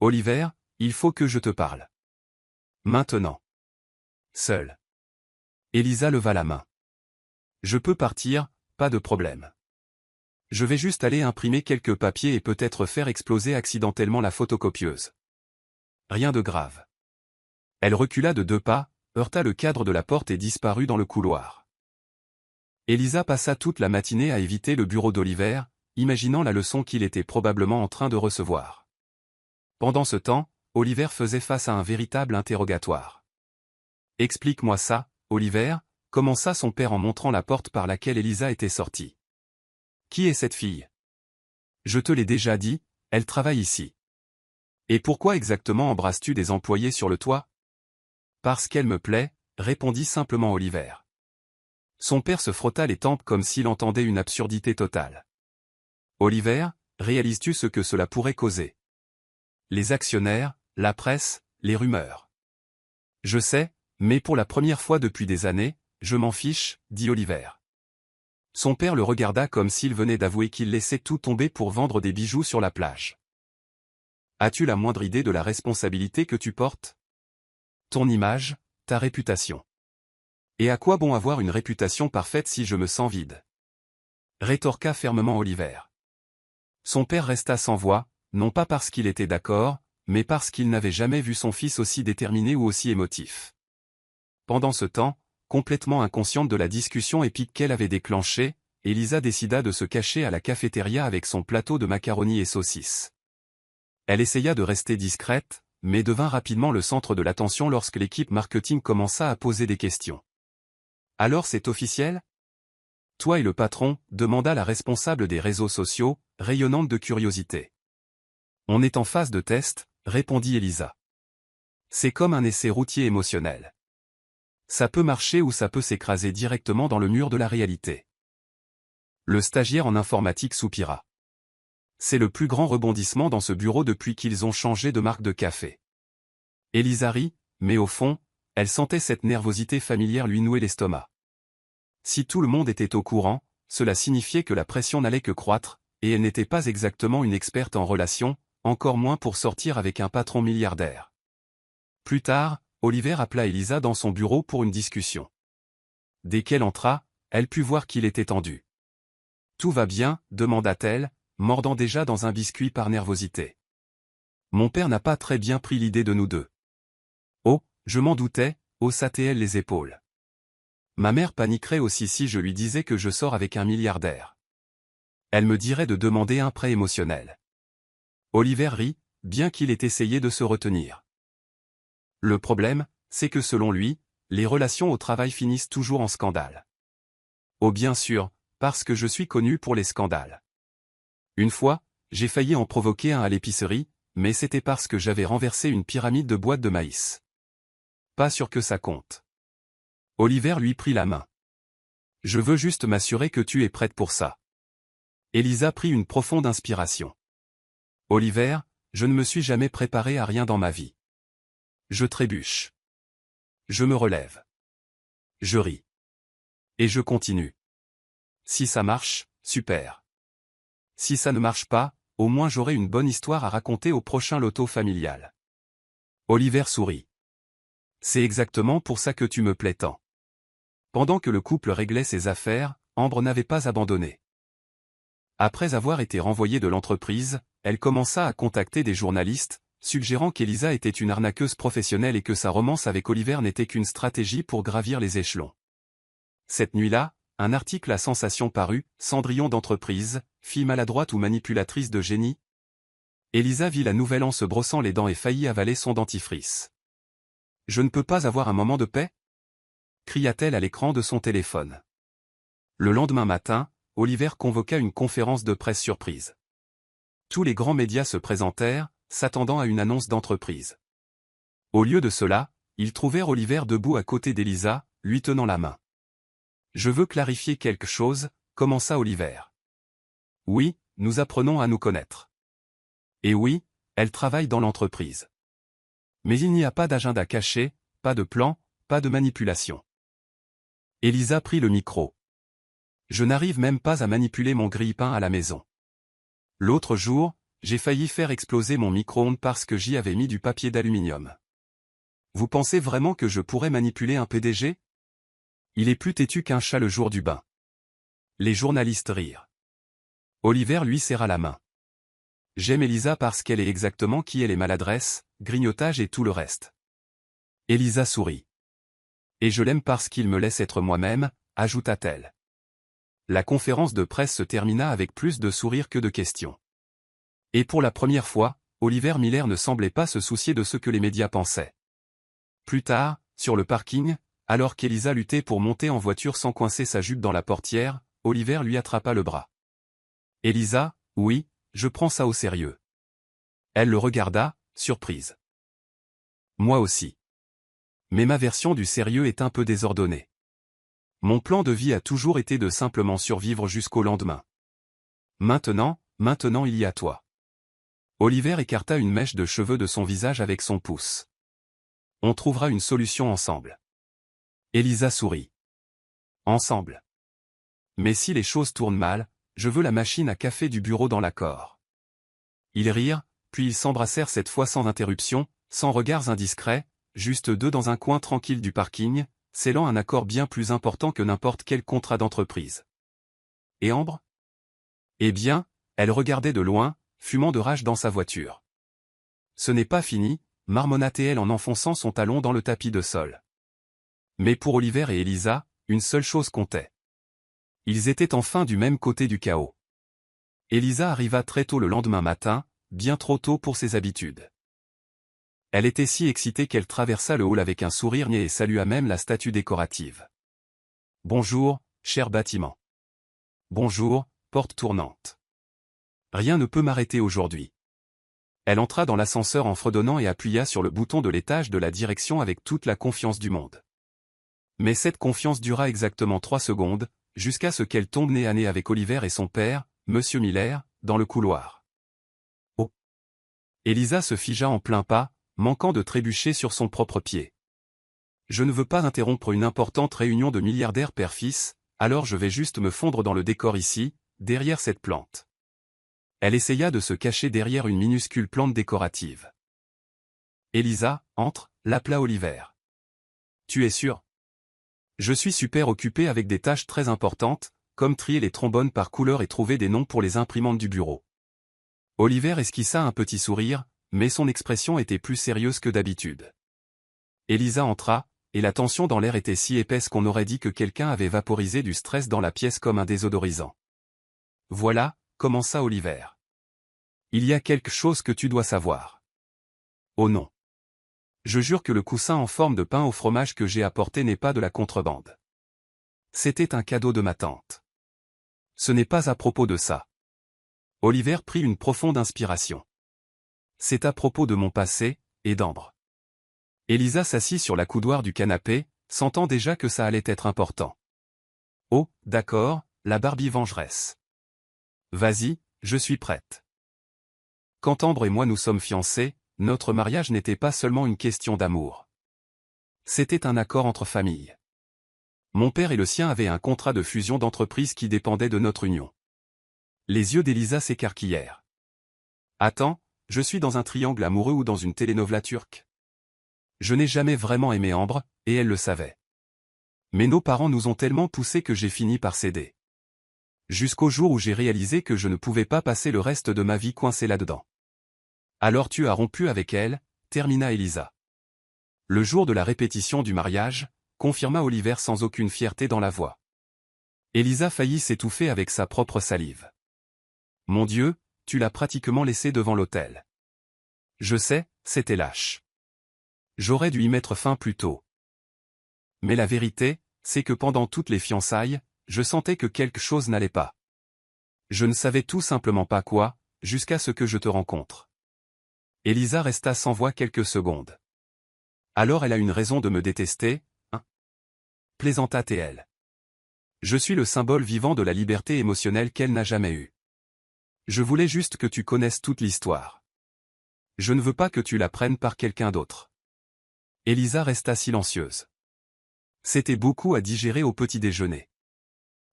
Speaker 1: Oliver, il faut que je te parle. Maintenant. Seul. Elisa leva la main. Je peux partir, pas de problème. Je vais juste aller imprimer quelques papiers et peut-être faire exploser accidentellement la photocopieuse. Rien de grave. Elle recula de 2 pas, heurta le cadre de la porte et disparut dans le couloir. Elisa passa toute la matinée à éviter le bureau d'Oliver, imaginant la leçon qu'il était probablement en train de recevoir. Pendant ce temps, Oliver faisait face à un véritable interrogatoire. « Explique-moi ça, Oliver » commença son père en montrant la porte par laquelle Elisa était sortie. « Qui est cette fille ?»« Je te l'ai déjà dit, elle travaille ici. »« Et pourquoi exactement embrasses-tu des employés sur le toit ?»« Parce qu'elle me plaît » répondit simplement Oliver. Son père se frotta les tempes comme s'il entendait une absurdité totale. « Oliver, réalises-tu ce que cela pourrait causer ? Les actionnaires, la presse, les rumeurs. »« Je sais, mais pour la première fois depuis des années, je m'en fiche, » dit Oliver. Son père le regarda comme s'il venait d'avouer qu'il laissait tout tomber pour vendre des bijoux sur la plage. « As-tu la moindre idée de la responsabilité que tu portes ? Ton image, ta réputation. Et à quoi bon avoir une réputation parfaite si je me sens vide ? Rétorqua fermement Oliver. Son père resta sans voix, non pas parce qu'il était d'accord, mais parce qu'il n'avait jamais vu son fils aussi déterminé ou aussi émotif. Pendant ce temps, complètement inconsciente de la discussion épique qu'elle avait déclenchée, Elisa décida de se cacher à la cafétéria avec son plateau de macaroni et saucisses. Elle essaya de rester discrète, mais devint rapidement le centre de l'attention lorsque l'équipe marketing commença à poser des questions. « Alors c'est officiel ? Toi et le patron » demanda la responsable des réseaux sociaux, rayonnante de curiosité. « On est en phase de test » répondit Elisa. « C'est comme un essai routier émotionnel. Ça peut marcher ou ça peut s'écraser directement dans le mur de la réalité. » Le stagiaire en informatique soupira. C'est le plus grand rebondissement dans ce bureau depuis qu'ils ont changé de marque de café. Elisa rit, mais au fond, elle sentait cette nervosité familière lui nouer l'estomac. Si tout le monde était au courant, cela signifiait que la pression n'allait que croître, et elle n'était pas exactement une experte en relations, encore moins pour sortir avec un patron milliardaire. Plus tard, Oliver appela Elisa dans son bureau pour une discussion. Dès qu'elle entra, elle put voir qu'il était tendu. « Tout va bien ?» demanda-t-elle, mordant déjà dans un biscuit par nervosité. « Mon père n'a pas très bien pris l'idée de nous deux. »« Oh, je m'en doutais » haussa-t-elle les épaules. « Ma mère paniquerait aussi si je lui disais que je sors avec un milliardaire. Elle me dirait de demander un prêt émotionnel. » Oliver rit, bien qu'il ait essayé de se retenir. Le problème, c'est que selon lui, les relations au travail finissent toujours en scandale. Oh bien sûr, parce que je suis connu pour les scandales. Une fois, j'ai failli en provoquer un à l'épicerie, mais c'était parce que j'avais renversé une pyramide de boîtes de maïs. Pas sûr que ça compte. Oliver lui prit la main. Je veux juste m'assurer que tu es prête pour ça. Elisa prit une profonde inspiration. Oliver, je ne me suis jamais préparé à rien dans ma vie. Je trébuche. Je me relève. Je ris. Et je continue. Si ça marche, super. Si ça ne marche pas, au moins j'aurai une bonne histoire à raconter au prochain loto familial. Oliver sourit. C'est exactement pour ça que tu me plais tant. Pendant que le couple réglait ses affaires, Ambre n'avait pas abandonné. Après avoir été renvoyée de l'entreprise, elle commença à contacter des journalistes, suggérant qu'Elisa était une arnaqueuse professionnelle et que sa romance avec Oliver n'était qu'une stratégie pour gravir les échelons. Cette nuit-là, un article à sensation parut, Cendrillon d'entreprise, fille maladroite ou manipulatrice de génie. Elisa vit la nouvelle en se brossant les dents et faillit avaler son dentifrice. « Je ne peux pas avoir un moment de paix ?» cria-t-elle à l'écran de son téléphone. Le lendemain matin, Oliver convoqua une conférence de presse surprise. Tous les grands médias se présentèrent, s'attendant à une annonce d'entreprise. Au lieu de cela, ils trouvèrent Oliver debout à côté d'Elisa, lui tenant la main. « Je veux clarifier quelque chose » commença Oliver. « Oui, nous apprenons à nous connaître. Et oui, elle travaille dans l'entreprise. Mais il n'y a pas d'agenda caché, pas de plan, pas de manipulation. » Elisa prit le micro. « Je n'arrive même pas à manipuler mon grille-pain à la maison. L'autre jour, j'ai failli faire exploser mon micro-ondes parce que j'y avais mis du papier d'aluminium. Vous pensez vraiment que je pourrais manipuler un PDG ? Il est plus têtu qu'un chat le jour du bain. » Les journalistes rirent. Oliver lui serra la main. « J'aime Elisa parce qu'elle est exactement qui elle est, maladresse, grignotage et tout le reste. » Elisa sourit. « Et je l'aime parce qu'il me laisse être moi-même » ajouta-t-elle. La conférence de presse se termina avec plus de sourires que de questions. Et pour la première fois, Oliver Miller ne semblait pas se soucier de ce que les médias pensaient. Plus tard, sur le parking, alors qu'Elisa luttait pour monter en voiture sans coincer sa jupe dans la portière, Oliver lui attrapa le bras. « Elisa, oui, je prends ça au sérieux. » Elle le regarda, surprise. « Moi aussi. Mais ma version du sérieux est un peu désordonnée. Mon plan de vie a toujours été de simplement survivre jusqu'au lendemain. Maintenant il y a toi. » Oliver écarta une mèche de cheveux de son visage avec son pouce. « On trouvera une solution ensemble. » Elisa sourit. « Ensemble. Mais si les choses tournent mal, je veux la machine à café du bureau dans l'accord. » Ils rirent, puis ils s'embrassèrent cette fois sans interruption, sans regards indiscrets, juste deux dans un coin tranquille du parking, scellant un accord bien plus important que n'importe quel contrat d'entreprise. Et Ambre ? Eh bien, elle regardait de loin, fumant de rage dans sa voiture. « Ce n'est pas fini » marmonna-t-elle en enfonçant son talon dans le tapis de sol. Mais pour Oliver et Elisa, une seule chose comptait. Ils étaient enfin du même côté du chaos. Elisa arriva très tôt le lendemain matin, bien trop tôt pour ses habitudes. Elle était si excitée qu'elle traversa le hall avec un sourire niais et salua même la statue décorative. « Bonjour, cher bâtiment. Bonjour, porte tournante. Rien ne peut m'arrêter aujourd'hui. » Elle entra dans l'ascenseur en fredonnant et appuya sur le bouton de l'étage de la direction avec toute la confiance du monde. Mais cette confiance dura exactement 3 secondes, jusqu'à ce qu'elle tombe nez à nez avec Oliver et son père, Monsieur Miller, dans le couloir. Oh ! Elisa se figea en plein pas, manquant de trébucher sur son propre pied. « Je ne veux pas interrompre une importante réunion de milliardaires père-fils, alors je vais juste me fondre dans le décor ici, derrière cette plante. » Elle essaya de se cacher derrière une minuscule plante décorative. Elisa, entre, l'appela Oliver. Tu es sûr? Je suis super occupé avec des tâches très importantes, comme trier les trombones par couleur et trouver des noms pour les imprimantes du bureau. Oliver esquissa un petit sourire, mais son expression était plus sérieuse que d'habitude. Elisa entra, et la tension dans l'air était si épaisse qu'on aurait dit que quelqu'un avait vaporisé du stress dans la pièce comme un désodorisant. Voilà, commença Oliver. Il y a quelque chose que tu dois savoir. Oh non. Je jure que le coussin en forme de pain au fromage que j'ai apporté n'est pas de la contrebande. C'était un cadeau de ma tante. Ce n'est pas à propos de ça. Oliver prit une profonde inspiration. C'est à propos de mon passé, et d'Ambre. Elisa s'assit sur la coudoir du canapé, sentant déjà que ça allait être important. Oh, d'accord, la Barbie vengeresse. Vas-y, je suis prête. Quand Ambre et moi nous sommes fiancés, notre mariage n'était pas seulement une question d'amour. C'était un accord entre familles. Mon père et le sien avaient un contrat de fusion d'entreprise qui dépendait de notre union. Les yeux d'Elisa s'écarquillèrent. Attends, je suis dans un triangle amoureux ou dans une télénovela turque? Je n'ai jamais vraiment aimé Ambre, et elle le savait. Mais nos parents nous ont tellement poussés que j'ai fini par céder. Jusqu'au jour où j'ai réalisé que je ne pouvais pas passer le reste de ma vie coincé là-dedans. Alors tu as rompu avec elle, termina Elisa. Le jour de la répétition du mariage, confirma Oliver sans aucune fierté dans la voix. Elisa faillit s'étouffer avec sa propre salive. Mon Dieu, tu l'as pratiquement laissée devant l'autel. Je sais, c'était lâche. J'aurais dû y mettre fin plus tôt. Mais la vérité, c'est que pendant toutes les fiançailles, je sentais que quelque chose n'allait pas. Je ne savais tout simplement pas quoi, jusqu'à ce que je te rencontre. Elisa resta sans voix quelques secondes. Alors elle a une raison de me détester, hein? Plaisanta-t-elle. Je suis le symbole vivant de la liberté émotionnelle qu'elle n'a jamais eue. Je voulais juste que tu connaisses toute l'histoire. Je ne veux pas que tu la prennes par quelqu'un d'autre. Elisa resta silencieuse. C'était beaucoup à digérer au petit déjeuner.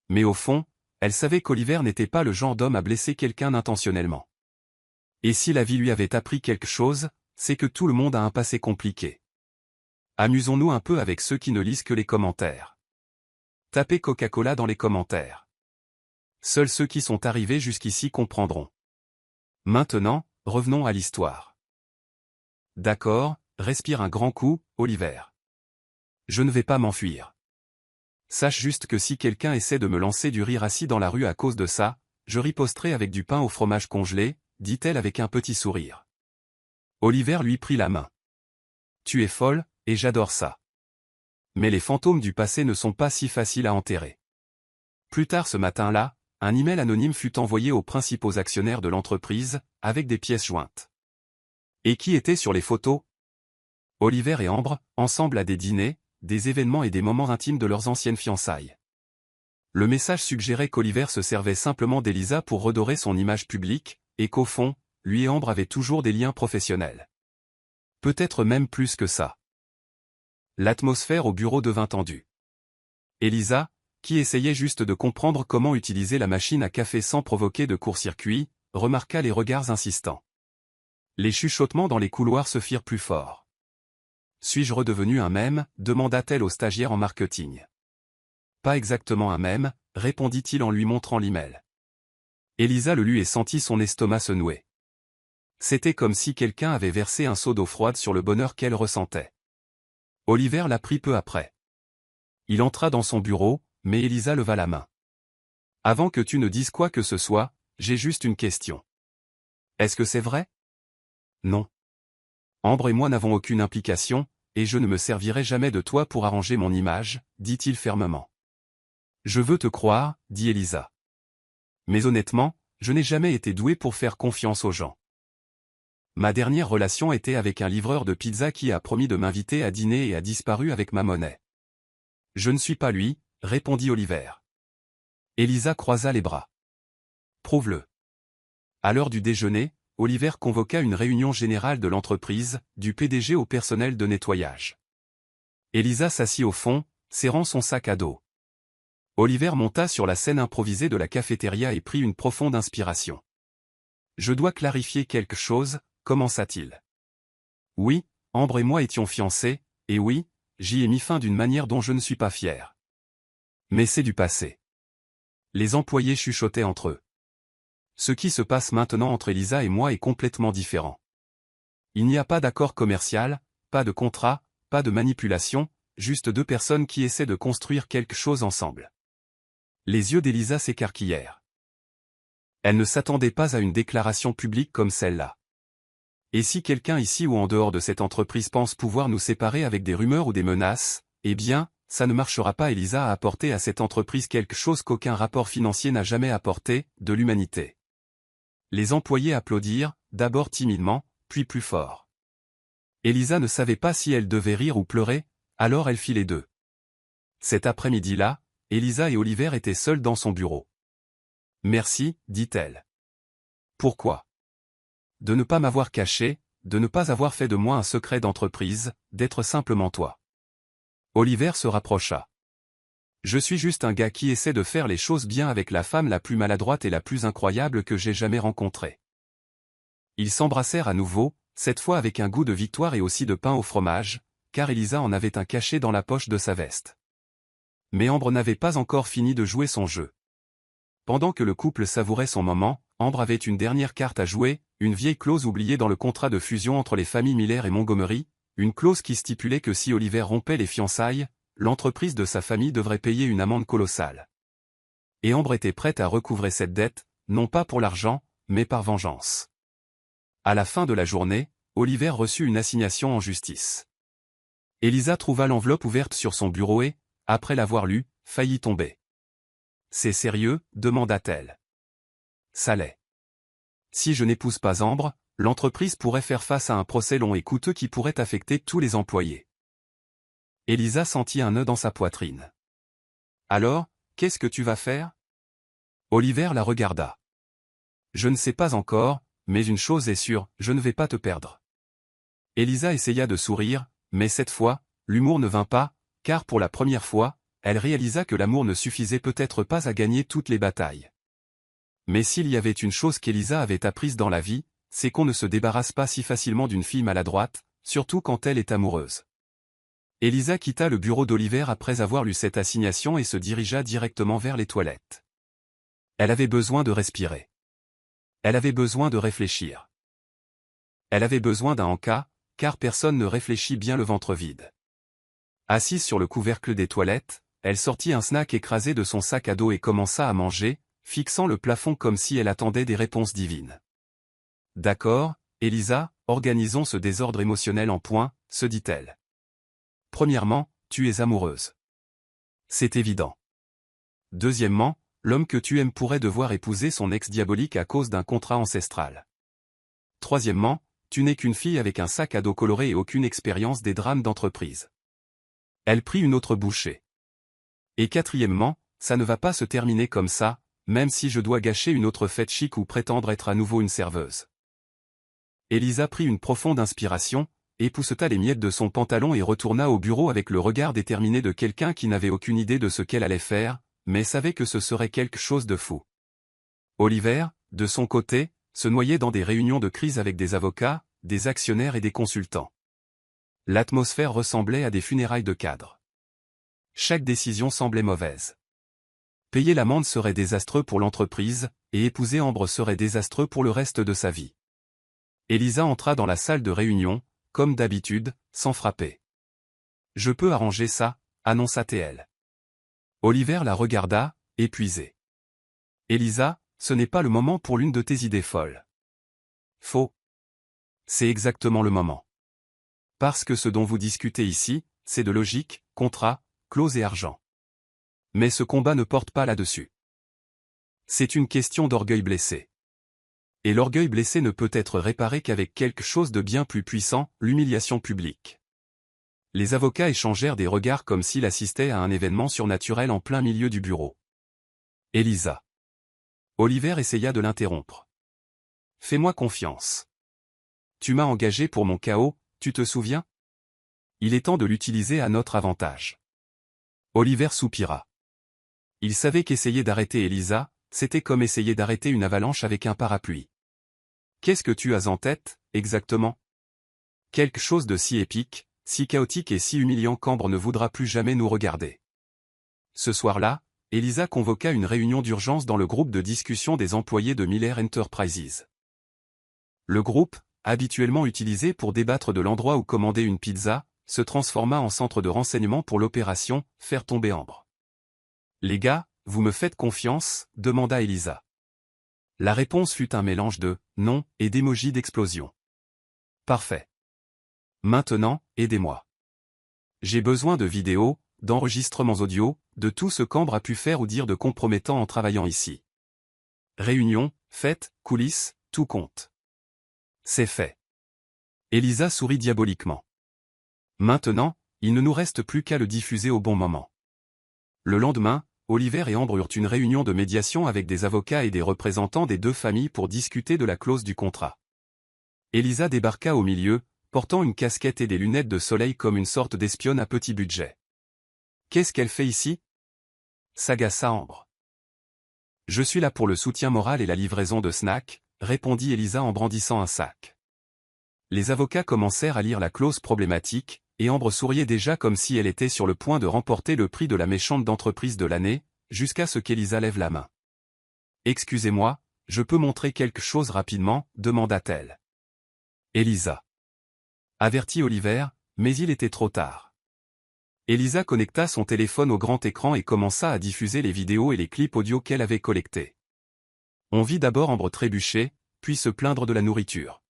Speaker 1: Mais au fond, elle savait qu'Oliver n'était pas le genre d'homme à blesser quelqu'un intentionnellement. Et si la vie lui avait appris quelque chose, c'est que tout le monde a un passé compliqué. Amusons-nous un peu avec ceux qui ne lisent que les commentaires. Tapez Coca-Cola dans les commentaires. Seuls ceux qui sont arrivés jusqu'ici comprendront. Maintenant, revenons à l'histoire. D'accord, respire un grand coup, Oliver. Je ne vais pas m'enfuir. Sache juste que si quelqu'un essaie de me lancer du rire assis dans la rue à cause de ça, je riposterai avec du pain au fromage congelé, dit-elle avec un petit sourire. Oliver lui prit la main. Tu es folle, et j'adore ça. Mais les fantômes du passé ne sont pas si faciles à enterrer. Plus tard ce matin-là, un email anonyme fut envoyé aux principaux actionnaires de l'entreprise, avec des pièces jointes. Et qui était sur les photos? Oliver et Ambre, ensemble à des dîners, des événements et des moments intimes de leurs anciennes fiançailles. Le message suggérait qu'Oliver se servait simplement d'Elisa pour redorer son image publique, et qu'au fond, lui et Ambre avaient toujours des liens professionnels. Peut-être même plus que ça. L'atmosphère au bureau devint tendue. Elisa, qui essayait juste de comprendre comment utiliser la machine à café sans provoquer de court-circuit, remarqua les regards insistants. Les chuchotements dans les couloirs se firent plus forts. Suis-je redevenu un mème, demanda-t-elle au stagiaire en marketing. Pas exactement un mème, répondit-il en lui montrant l'email. Elisa le lut et sentit son estomac se nouer. C'était comme si quelqu'un avait versé un seau d'eau froide sur le bonheur qu'elle ressentait. Oliver la prit peu après. Il entra dans son bureau, mais Elisa leva la main. Avant que tu ne dises quoi que ce soit, j'ai juste une question. Est-ce que c'est vrai? Non. Ambre et moi n'avons aucune implication, et je ne me servirai jamais de toi pour arranger mon image, dit-il fermement. Je veux te croire, dit Elisa. Mais honnêtement, je n'ai jamais été doué pour faire confiance aux gens. Ma dernière relation était avec un livreur de pizza qui a promis de m'inviter à dîner et a disparu avec ma monnaie. Je ne suis pas lui, répondit Oliver. Elisa croisa les bras. Prouve-le. À l'heure du déjeuner, Oliver convoqua une réunion générale de l'entreprise, du PDG au personnel de nettoyage. Elisa s'assit au fond, serrant son sac à dos. Oliver monta sur la scène improvisée de la cafétéria et prit une profonde inspiration. Je dois clarifier quelque chose, commença-t-il. Oui, Ambre et moi étions fiancés, et oui, j'y ai mis fin d'une manière dont je ne suis pas fier. Mais c'est du passé. Les employés chuchotaient entre eux. Ce qui se passe maintenant entre Elisa et moi est complètement différent. Il n'y a pas d'accord commercial, pas de contrat, pas de manipulation, juste deux personnes qui essaient de construire quelque chose ensemble. Les yeux d'Elisa s'écarquillèrent. Elle ne s'attendait pas à une déclaration publique comme celle-là. Et si quelqu'un ici ou en dehors de cette entreprise pense pouvoir nous séparer avec des rumeurs ou des menaces, eh bien, ça ne marchera pas. Elisa a apporté à cette entreprise quelque chose qu'aucun rapport financier n'a jamais apporté, de l'humanité. Les employés applaudirent, d'abord timidement, puis plus fort. Elisa ne savait pas si elle devait rire ou pleurer, alors elle fit les deux. Cet après-midi-là, Elisa et Oliver étaient seuls dans son bureau. « Merci, dit-elle. Pourquoi ? De ne pas m'avoir caché, de ne pas avoir fait de moi un secret d'entreprise, d'être simplement toi. » Oliver se rapprocha. « Je suis juste un gars qui essaie de faire les choses bien avec la femme la plus maladroite et la plus incroyable que j'ai jamais rencontrée. » Ils s'embrassèrent à nouveau, cette fois avec un goût de victoire et aussi de pain au fromage, car Elisa en avait un caché dans la poche de sa veste. Mais Ambre n'avait pas encore fini de jouer son jeu. Pendant que le couple savourait son moment, Ambre avait une dernière carte à jouer, une vieille clause oubliée dans le contrat de fusion entre les familles Miller et Montgomery, une clause qui stipulait que si Oliver rompait les fiançailles, l'entreprise de sa famille devrait payer une amende colossale. Et Ambre était prête à recouvrer cette dette, non pas pour l'argent, mais par vengeance. À la fin de la journée, Oliver reçut une assignation en justice. Elisa trouva l'enveloppe ouverte sur son bureau et, après l'avoir lue, faillit tomber. « C'est sérieux ?» demanda-t-elle. « Ça l'est. Si je n'épouse pas Ambre, l'entreprise pourrait faire face à un procès long et coûteux qui pourrait affecter tous les employés. » Elisa sentit un nœud dans sa poitrine. « Alors, qu'est-ce que tu vas faire ?» Oliver la regarda. « Je ne sais pas encore, mais une chose est sûre, je ne vais pas te perdre. » Elisa essaya de sourire, mais cette fois, l'humour ne vint pas, car pour la première fois, elle réalisa que l'amour ne suffisait peut-être pas à gagner toutes les batailles. Mais s'il y avait une chose qu'Elisa avait apprise dans la vie, c'est qu'on ne se débarrasse pas si facilement d'une fille maladroite, surtout quand elle est amoureuse. Elisa quitta le bureau d'Oliver après avoir lu cette assignation et se dirigea directement vers les toilettes. Elle avait besoin de respirer. Elle avait besoin de réfléchir. Elle avait besoin d'un encas, car personne ne réfléchit bien le ventre vide. Assise sur le couvercle des toilettes, elle sortit un snack écrasé de son sac à dos et commença à manger, fixant le plafond comme si elle attendait des réponses divines. « D'accord, Elisa, organisons ce désordre émotionnel en points, se dit-elle. Premièrement, tu es amoureuse. C'est évident. Deuxièmement, l'homme que tu aimes pourrait devoir épouser son ex diabolique à cause d'un contrat ancestral. Troisièmement, tu n'es qu'une fille avec un sac à dos coloré et aucune expérience des drames d'entreprise. » Elle prit une autre bouchée. Et quatrièmement, ça ne va pas se terminer comme ça, même si je dois gâcher une autre fête chic ou prétendre être à nouveau une serveuse. Elisa prit une profonde inspiration, épousseta les miettes de son pantalon et retourna au bureau avec le regard déterminé de quelqu'un qui n'avait aucune idée de ce qu'elle allait faire, mais savait que ce serait quelque chose de fou. Oliver, de son côté, se noyait dans des réunions de crise avec des avocats, des actionnaires et des consultants. L'atmosphère ressemblait à des funérailles de cadres. Chaque décision semblait mauvaise. Payer l'amende serait désastreux pour l'entreprise, et épouser Ambre serait désastreux pour le reste de sa vie. Elisa entra dans la salle de réunion, comme d'habitude, sans frapper. « Je peux arranger ça », annonça-t-elle. Oliver la regarda, épuisé. « Elisa, ce n'est pas le moment pour l'une de tes idées folles. » Faux. C'est exactement le moment. Parce que ce dont vous discutez ici, c'est de logique, contrat, clause et argent. Mais ce combat ne porte pas là-dessus. C'est une question d'orgueil blessé. Et l'orgueil blessé ne peut être réparé qu'avec quelque chose de bien plus puissant, l'humiliation publique. Les avocats échangèrent des regards comme s'ils assistaient à un événement surnaturel en plein milieu du bureau. Elisa. Oliver essaya de l'interrompre. « Fais-moi confiance. Tu m'as engagé pour mon chaos, tu te souviens? Il est temps de l'utiliser à notre avantage. » Oliver soupira. Il savait qu'essayer d'arrêter Elisa, c'était comme essayer d'arrêter une avalanche avec un parapluie. Qu'est-ce que tu as en tête, exactement? Quelque chose de si épique, si chaotique et si humiliant qu'Ambre ne voudra plus jamais nous regarder. Ce soir-là, Elisa convoqua une réunion d'urgence dans le groupe de discussion des employés de Miller Enterprises. Le groupe, habituellement utilisé pour débattre de l'endroit où commander une pizza, se transforma en centre de renseignement pour l'opération « Faire tomber Ambre ». « Les gars, vous me faites confiance ?» demanda Elisa. La réponse fut un mélange de « non » et d'émojis d'explosion. « Parfait. Maintenant, aidez-moi. J'ai besoin de vidéos, d'enregistrements audio, de tout ce qu'Ambre a pu faire ou dire de compromettant en travaillant ici. Réunion, fête, coulisses, tout compte. » C'est fait. Elisa sourit diaboliquement. Maintenant, il ne nous reste plus qu'à le diffuser au bon moment. Le lendemain, Oliver et Ambre eurent une réunion de médiation avec des avocats et des représentants des deux familles pour discuter de la clause du contrat. Elisa débarqua au milieu, portant une casquette et des lunettes de soleil comme une sorte d'espionne à petit budget. « Qu'est-ce qu'elle fait ici ?» s'agaça Ambre. « Je suis là pour le soutien moral et la livraison de snacks », répondit Elisa en brandissant un sac. Les avocats commencèrent à lire la clause problématique, et Ambre souriait déjà comme si elle était sur le point de remporter le prix de la méchante d'entreprise de l'année, jusqu'à ce qu'Elisa lève la main. « Excusez-moi, je peux montrer quelque chose rapidement ?» demanda-t-elle. Elisa. Avertit Oliver, mais il était trop tard. Elisa connecta son téléphone au grand écran et commença à diffuser les vidéos et les clips audio qu'elle avait collectés. On vit d'abord Ambre trébucher, puis se plaindre de la nourriture.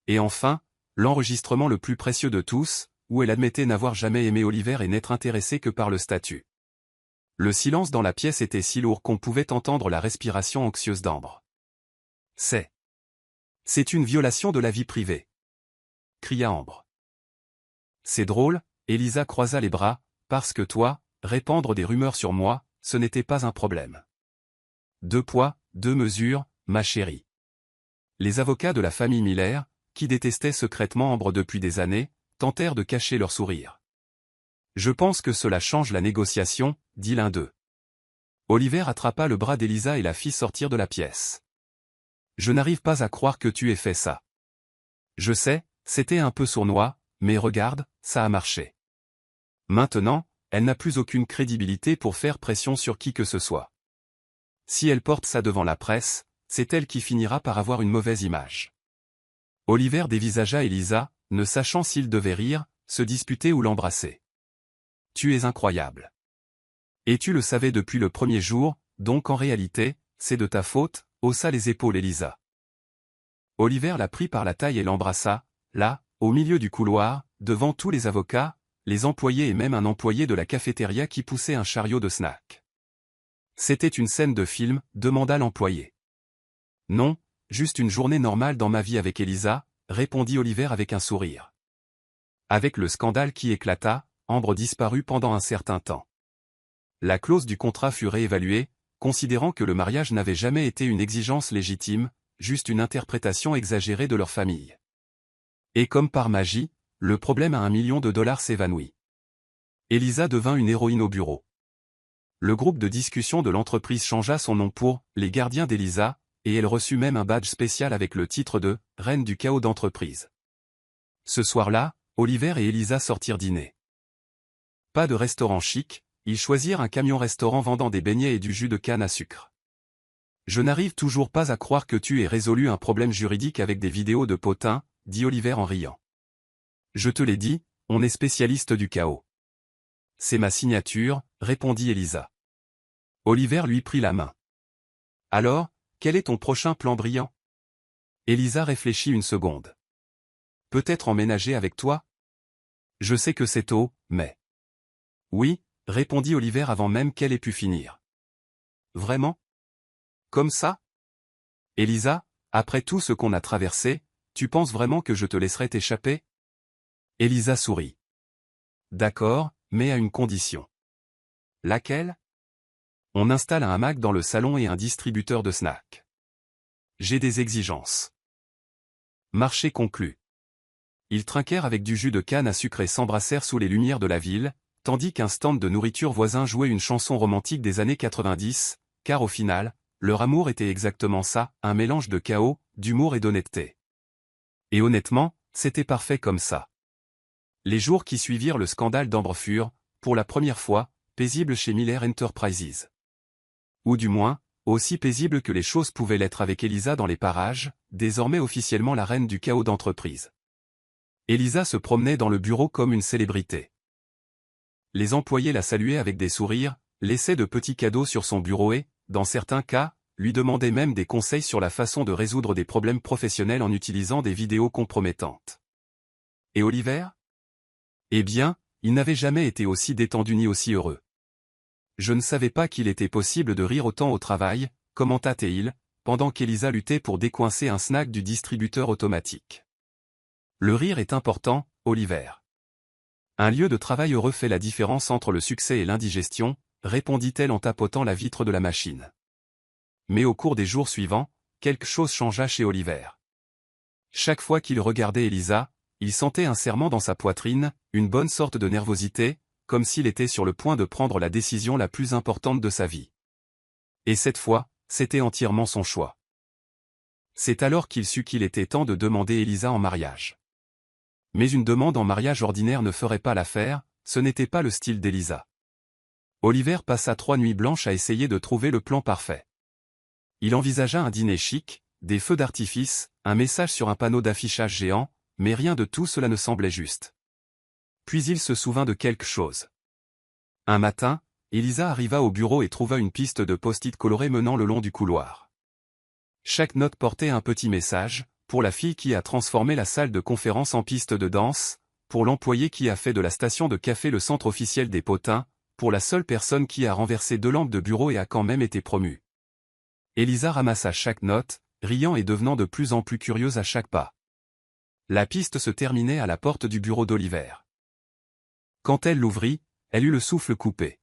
Speaker 1: Et enfin, l'enregistrement le plus précieux de tous, où elle admettait n'avoir jamais aimé Oliver et n'être intéressée que par le statut. Le silence dans la pièce était si lourd qu'on pouvait entendre la respiration anxieuse d'Ambre. « C'est une violation de la vie privée !» cria Ambre. « C'est drôle, » Elisa croisa les bras, « parce que toi, répandre des rumeurs sur moi, ce n'était pas un problème. 2 poids, 2 mesures, ma chérie. » Les avocats de la famille Miller, qui détestaient secrètement Ambre depuis des années, tentèrent de cacher leur sourire. « Je pense que cela change la négociation, » dit l'un d'eux. Oliver attrapa le bras d'Elisa et la fit sortir de la pièce. « Je n'arrive pas à croire que tu aies fait ça. Je sais, c'était un peu sournois, mais regarde, ça a marché. Maintenant, elle n'a plus aucune crédibilité pour faire pression sur qui que ce soit. Si elle porte ça devant la presse, c'est elle qui finira par avoir une mauvaise image. » Oliver dévisagea Elisa, ne sachant s'il devait rire, se disputer ou l'embrasser. « Tu es incroyable. Et tu le savais depuis le premier jour, donc en réalité, c'est de ta faute ?» haussa les épaules Elisa. Oliver la prit par la taille et l'embrassa, là, au milieu du couloir, devant tous les avocats, les employés et même un employé de la cafétéria qui poussait un chariot de snacks. « C'était une scène de film ?» demanda l'employé. « Non, juste une journée normale dans ma vie avec Elisa », répondit Oliver avec un sourire. Avec le scandale qui éclata, Ambre disparut pendant un certain temps. La clause du contrat fut réévaluée, considérant que le mariage n'avait jamais été une exigence légitime, juste une interprétation exagérée de leur famille. Et comme par magie, le problème à $1 million s'évanouit. Elisa devint une héroïne au bureau. Le groupe de discussion de l'entreprise changea son nom pour « Les gardiens d'Elisa », et elle reçut même un badge spécial avec le titre de « Reine du chaos d'entreprise ». Ce soir-là, Oliver et Elisa sortirent dîner. Pas de restaurant chic, ils choisirent un camion-restaurant vendant des beignets et du jus de canne à sucre. « Je n'arrive toujours pas à croire que tu aies résolu un problème juridique avec des vidéos de potins, » dit Oliver en riant. « Je te l'ai dit, on est spécialiste du chaos. »« C'est ma signature, » répondit Elisa. Oliver lui prit la main. « Alors, quel est ton prochain plan brillant ?» Elisa réfléchit une seconde. « Peut-être emménager avec toi ? Je sais que c'est tôt, mais... » « Oui, » répondit Oliver avant même qu'elle ait pu finir. « Vraiment ? Comme ça ? Elisa, après tout ce qu'on a traversé, tu penses vraiment que je te laisserai t'échapper ? » Elisa sourit. « D'accord, mais à une condition. »« Laquelle ? » ?»« On installe un hamac dans le salon et un distributeur de snacks. J'ai des exigences. » Marché conclu. Ils trinquèrent avec du jus de canne à sucre et s'embrassèrent sous les lumières de la ville, tandis qu'un stand de nourriture voisin jouait une chanson romantique des années 90, car au final, leur amour était exactement ça, un mélange de chaos, d'humour et d'honnêteté. Et honnêtement, c'était parfait comme ça. Les jours qui suivirent le scandale d'Amber furent, pour la première fois, paisibles chez Miller Enterprises. Ou du moins, aussi paisibles que les choses pouvaient l'être avec Elisa dans les parages, désormais officiellement la reine du chaos d'entreprise. Elisa se promenait dans le bureau comme une célébrité. Les employés la saluaient avec des sourires, laissaient de petits cadeaux sur son bureau et, dans certains cas, lui demandaient même des conseils sur la façon de résoudre des problèmes professionnels en utilisant des vidéos compromettantes. Et Oliver? Eh bien, il n'avait jamais été aussi détendu ni aussi heureux. Je ne savais pas qu'il était possible de rire autant au travail, commenta-t-il, pendant qu'Elisa luttait pour décoincer un snack du distributeur automatique. Le rire est important, Oliver. Un lieu de travail heureux fait la différence entre le succès et l'indigestion, répondit-elle en tapotant la vitre de la machine. Mais au cours des jours suivants, quelque chose changea chez Oliver. Chaque fois qu'il regardait Elisa, il sentait un serrement dans sa poitrine, une bonne sorte de nervosité, comme s'il était sur le point de prendre la décision la plus importante de sa vie. Et cette fois, c'était entièrement son choix. C'est alors qu'il sut qu'il était temps de demander Elisa en mariage. Mais une demande en mariage ordinaire ne ferait pas l'affaire, ce n'était pas le style d'Elisa. Oliver passa 3 nuits blanches à essayer de trouver le plan parfait. Il envisagea un dîner chic, des feux d'artifice, un message sur un panneau d'affichage géant, mais rien de tout cela ne semblait juste. Puis il se souvint de quelque chose. Un matin, Elisa arriva au bureau et trouva une piste de post-it colorés menant le long du couloir. Chaque note portait un petit message, pour la fille qui a transformé la salle de conférence en piste de danse, pour l'employé qui a fait de la station de café le centre officiel des potins, pour la seule personne qui a renversé 2 lampes de bureau et a quand même été promue. Elisa ramassa chaque note, riant et devenant de plus en plus curieuse à chaque pas. La piste se terminait à la porte du bureau d'Oliver. Quand elle l'ouvrit, elle eut le souffle coupé.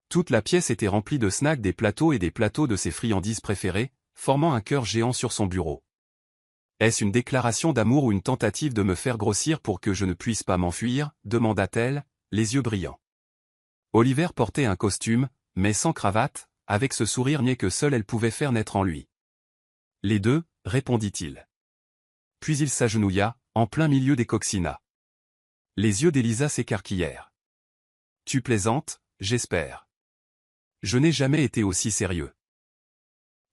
Speaker 1: Toute la pièce était remplie de snacks, des plateaux et des plateaux de ses friandises préférées, formant un cœur géant sur son bureau. Est-ce une déclaration d'amour ou une tentative de me faire grossir pour que je ne puisse pas m'enfuir, demanda-t-elle, les yeux brillants. Oliver portait un costume, mais sans cravate, avec ce sourire niais que seule elle pouvait faire naître en lui. Les deux, répondit-il. Puis il s'agenouilla, en plein milieu des coccinats. Les yeux d'Elisa s'écarquillèrent. Tu plaisantes, j'espère. Je n'ai jamais été aussi sérieux.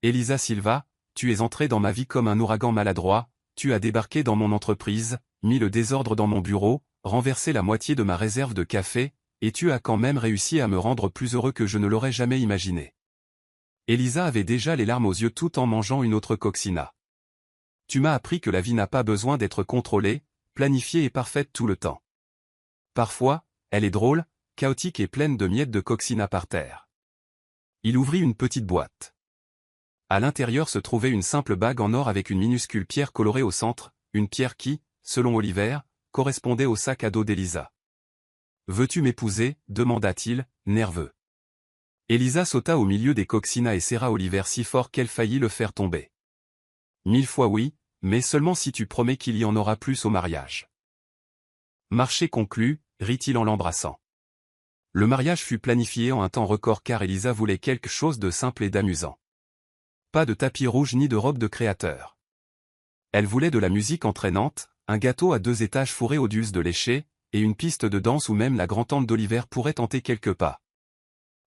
Speaker 1: Elisa Silva, tu es entrée dans ma vie comme un ouragan maladroit, tu as débarqué dans mon entreprise, mis le désordre dans mon bureau, renversé la moitié de ma réserve de café, et tu as quand même réussi à me rendre plus heureux que je ne l'aurais jamais imaginé. Elisa avait déjà les larmes aux yeux tout en mangeant une autre coccina. Tu m'as appris que la vie n'a pas besoin d'être contrôlée, planifiée et parfaite tout le temps. Parfois, elle est drôle, chaotique et pleine de miettes de coccina par terre. Il ouvrit une petite boîte. À l'intérieur se trouvait une simple bague en or avec une minuscule pierre colorée au centre, une pierre qui, selon Oliver, correspondait au sac à dos d'Elisa. « Veux-tu m'épouser » demanda-t-il, nerveux. Elisa sauta au milieu des coccinas et serra Oliver si fort qu'elle faillit le faire tomber. « 1000 fois oui, mais seulement si tu promets qu'il y en aura plus au mariage. » Marché conclu, rit-il en l'embrassant. Le mariage fut planifié en un temps record car Elisa voulait quelque chose de simple et d'amusant. Pas de tapis rouge ni de robe de créateur. Elle voulait de la musique entraînante, un gâteau à 2 étages fourré aux dulces de lécher, et une piste de danse où même la grand-tante d'Oliver pourrait tenter quelques pas.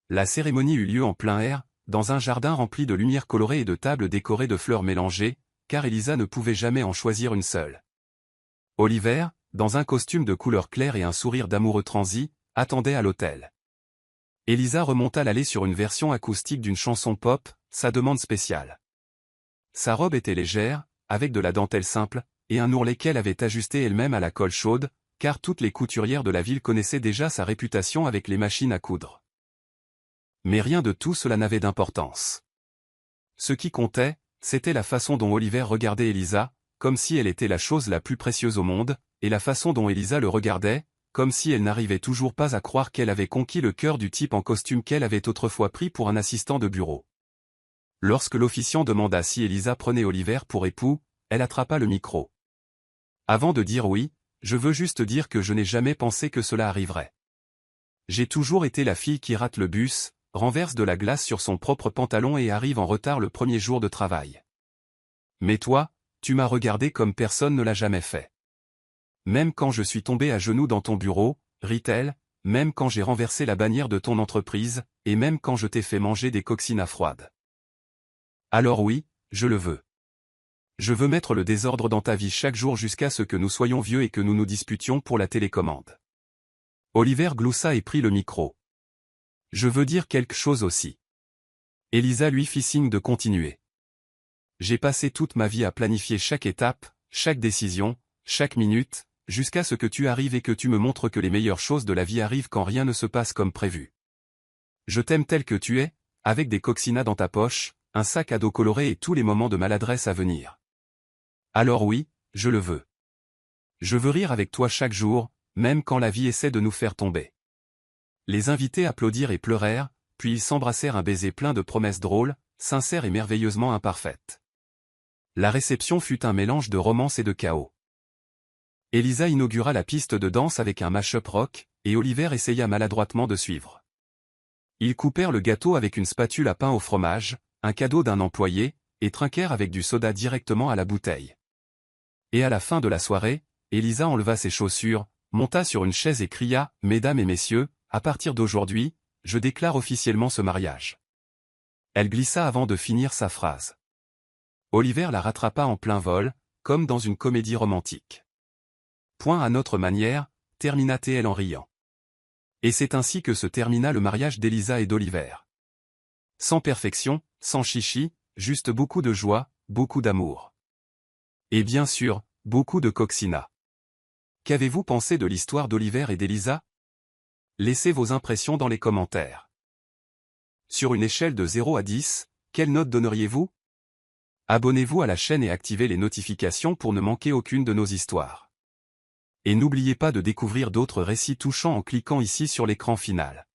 Speaker 1: La cérémonie eut lieu en plein air, dans un jardin rempli de lumières colorées et de tables décorées de fleurs mélangées, car Elisa ne pouvait jamais en choisir une seule. Oliver, dans un costume de couleur claire et un sourire d'amoureux transi, attendait à l'hôtel. Elisa remonta l'allée sur une version acoustique d'une chanson pop, sa demande spéciale. Sa robe était légère, avec de la dentelle simple, et un ourlet qu'elle avait ajusté elle-même à la colle chaude, car toutes les couturières de la ville connaissaient déjà sa réputation avec les machines à coudre. Mais rien de tout cela n'avait d'importance. Ce qui comptait, c'était la façon dont Oliver regardait Elisa, comme si elle était la chose la plus précieuse au monde, et la façon dont Elisa le regardait, comme si elle n'arrivait toujours pas à croire qu'elle avait conquis le cœur du type en costume qu'elle avait autrefois pris pour un assistant de bureau. Lorsque l'officiant demanda si Elisa prenait Oliver pour époux, elle attrapa le micro. Avant de dire oui, je veux juste dire que je n'ai jamais pensé que cela arriverait. J'ai toujours été la fille qui rate le bus, renverse de la glace sur son propre pantalon et arrive en retard le premier jour de travail. Mais toi, tu m'as regardé comme personne ne l'a jamais fait. Même quand je suis tombé à genoux dans ton bureau, Retail, même quand j'ai renversé la bannière de ton entreprise, et même quand je t'ai fait manger des coccinelles froides. Alors oui, je le veux. Je veux mettre le désordre dans ta vie chaque jour jusqu'à ce que nous soyons vieux et que nous nous disputions pour la télécommande. Oliver gloussa et prit le micro. Je veux dire quelque chose aussi. Elisa lui fit signe de continuer. J'ai passé toute ma vie à planifier chaque étape, chaque décision, chaque minute, jusqu'à ce que tu arrives et que tu me montres que les meilleures choses de la vie arrivent quand rien ne se passe comme prévu. Je t'aime tel que tu es, avec des coccinelles dans ta poche, un sac à dos coloré et tous les moments de maladresse à venir. Alors oui, je le veux. Je veux rire avec toi chaque jour, même quand la vie essaie de nous faire tomber. Les invités applaudirent et pleurèrent, puis ils s'embrassèrent un baiser plein de promesses drôles, sincères et merveilleusement imparfaites. La réception fut un mélange de romance et de chaos. Elisa inaugura la piste de danse avec un mash-up rock, et Oliver essaya maladroitement de suivre. Ils coupèrent le gâteau avec une spatule à pain au fromage, un cadeau d'un employé, et trinquèrent avec du soda directement à la bouteille. Et à la fin de la soirée, Elisa enleva ses chaussures, monta sur une chaise et cria « Mesdames et messieurs, à partir d'aujourd'hui, je déclare officiellement ce mariage. » Elle glissa avant de finir sa phrase. Oliver la rattrapa en plein vol, comme dans une comédie romantique. Point à notre manière, termina-t-elle en riant. Et c'est ainsi que se termina le mariage d'Elisa et d'Oliver. Sans perfection, sans chichi, juste beaucoup de joie, beaucoup d'amour. Et bien sûr, beaucoup de coccinelles. Qu'avez-vous pensé de l'histoire d'Oliver et d'Elisa? Laissez vos impressions dans les commentaires. Sur une échelle de 0 à 10, quelle note donneriez-vous? Abonnez-vous à la chaîne et activez les notifications pour ne manquer aucune de nos histoires. Et n'oubliez pas de découvrir d'autres récits touchants en cliquant ici sur l'écran final.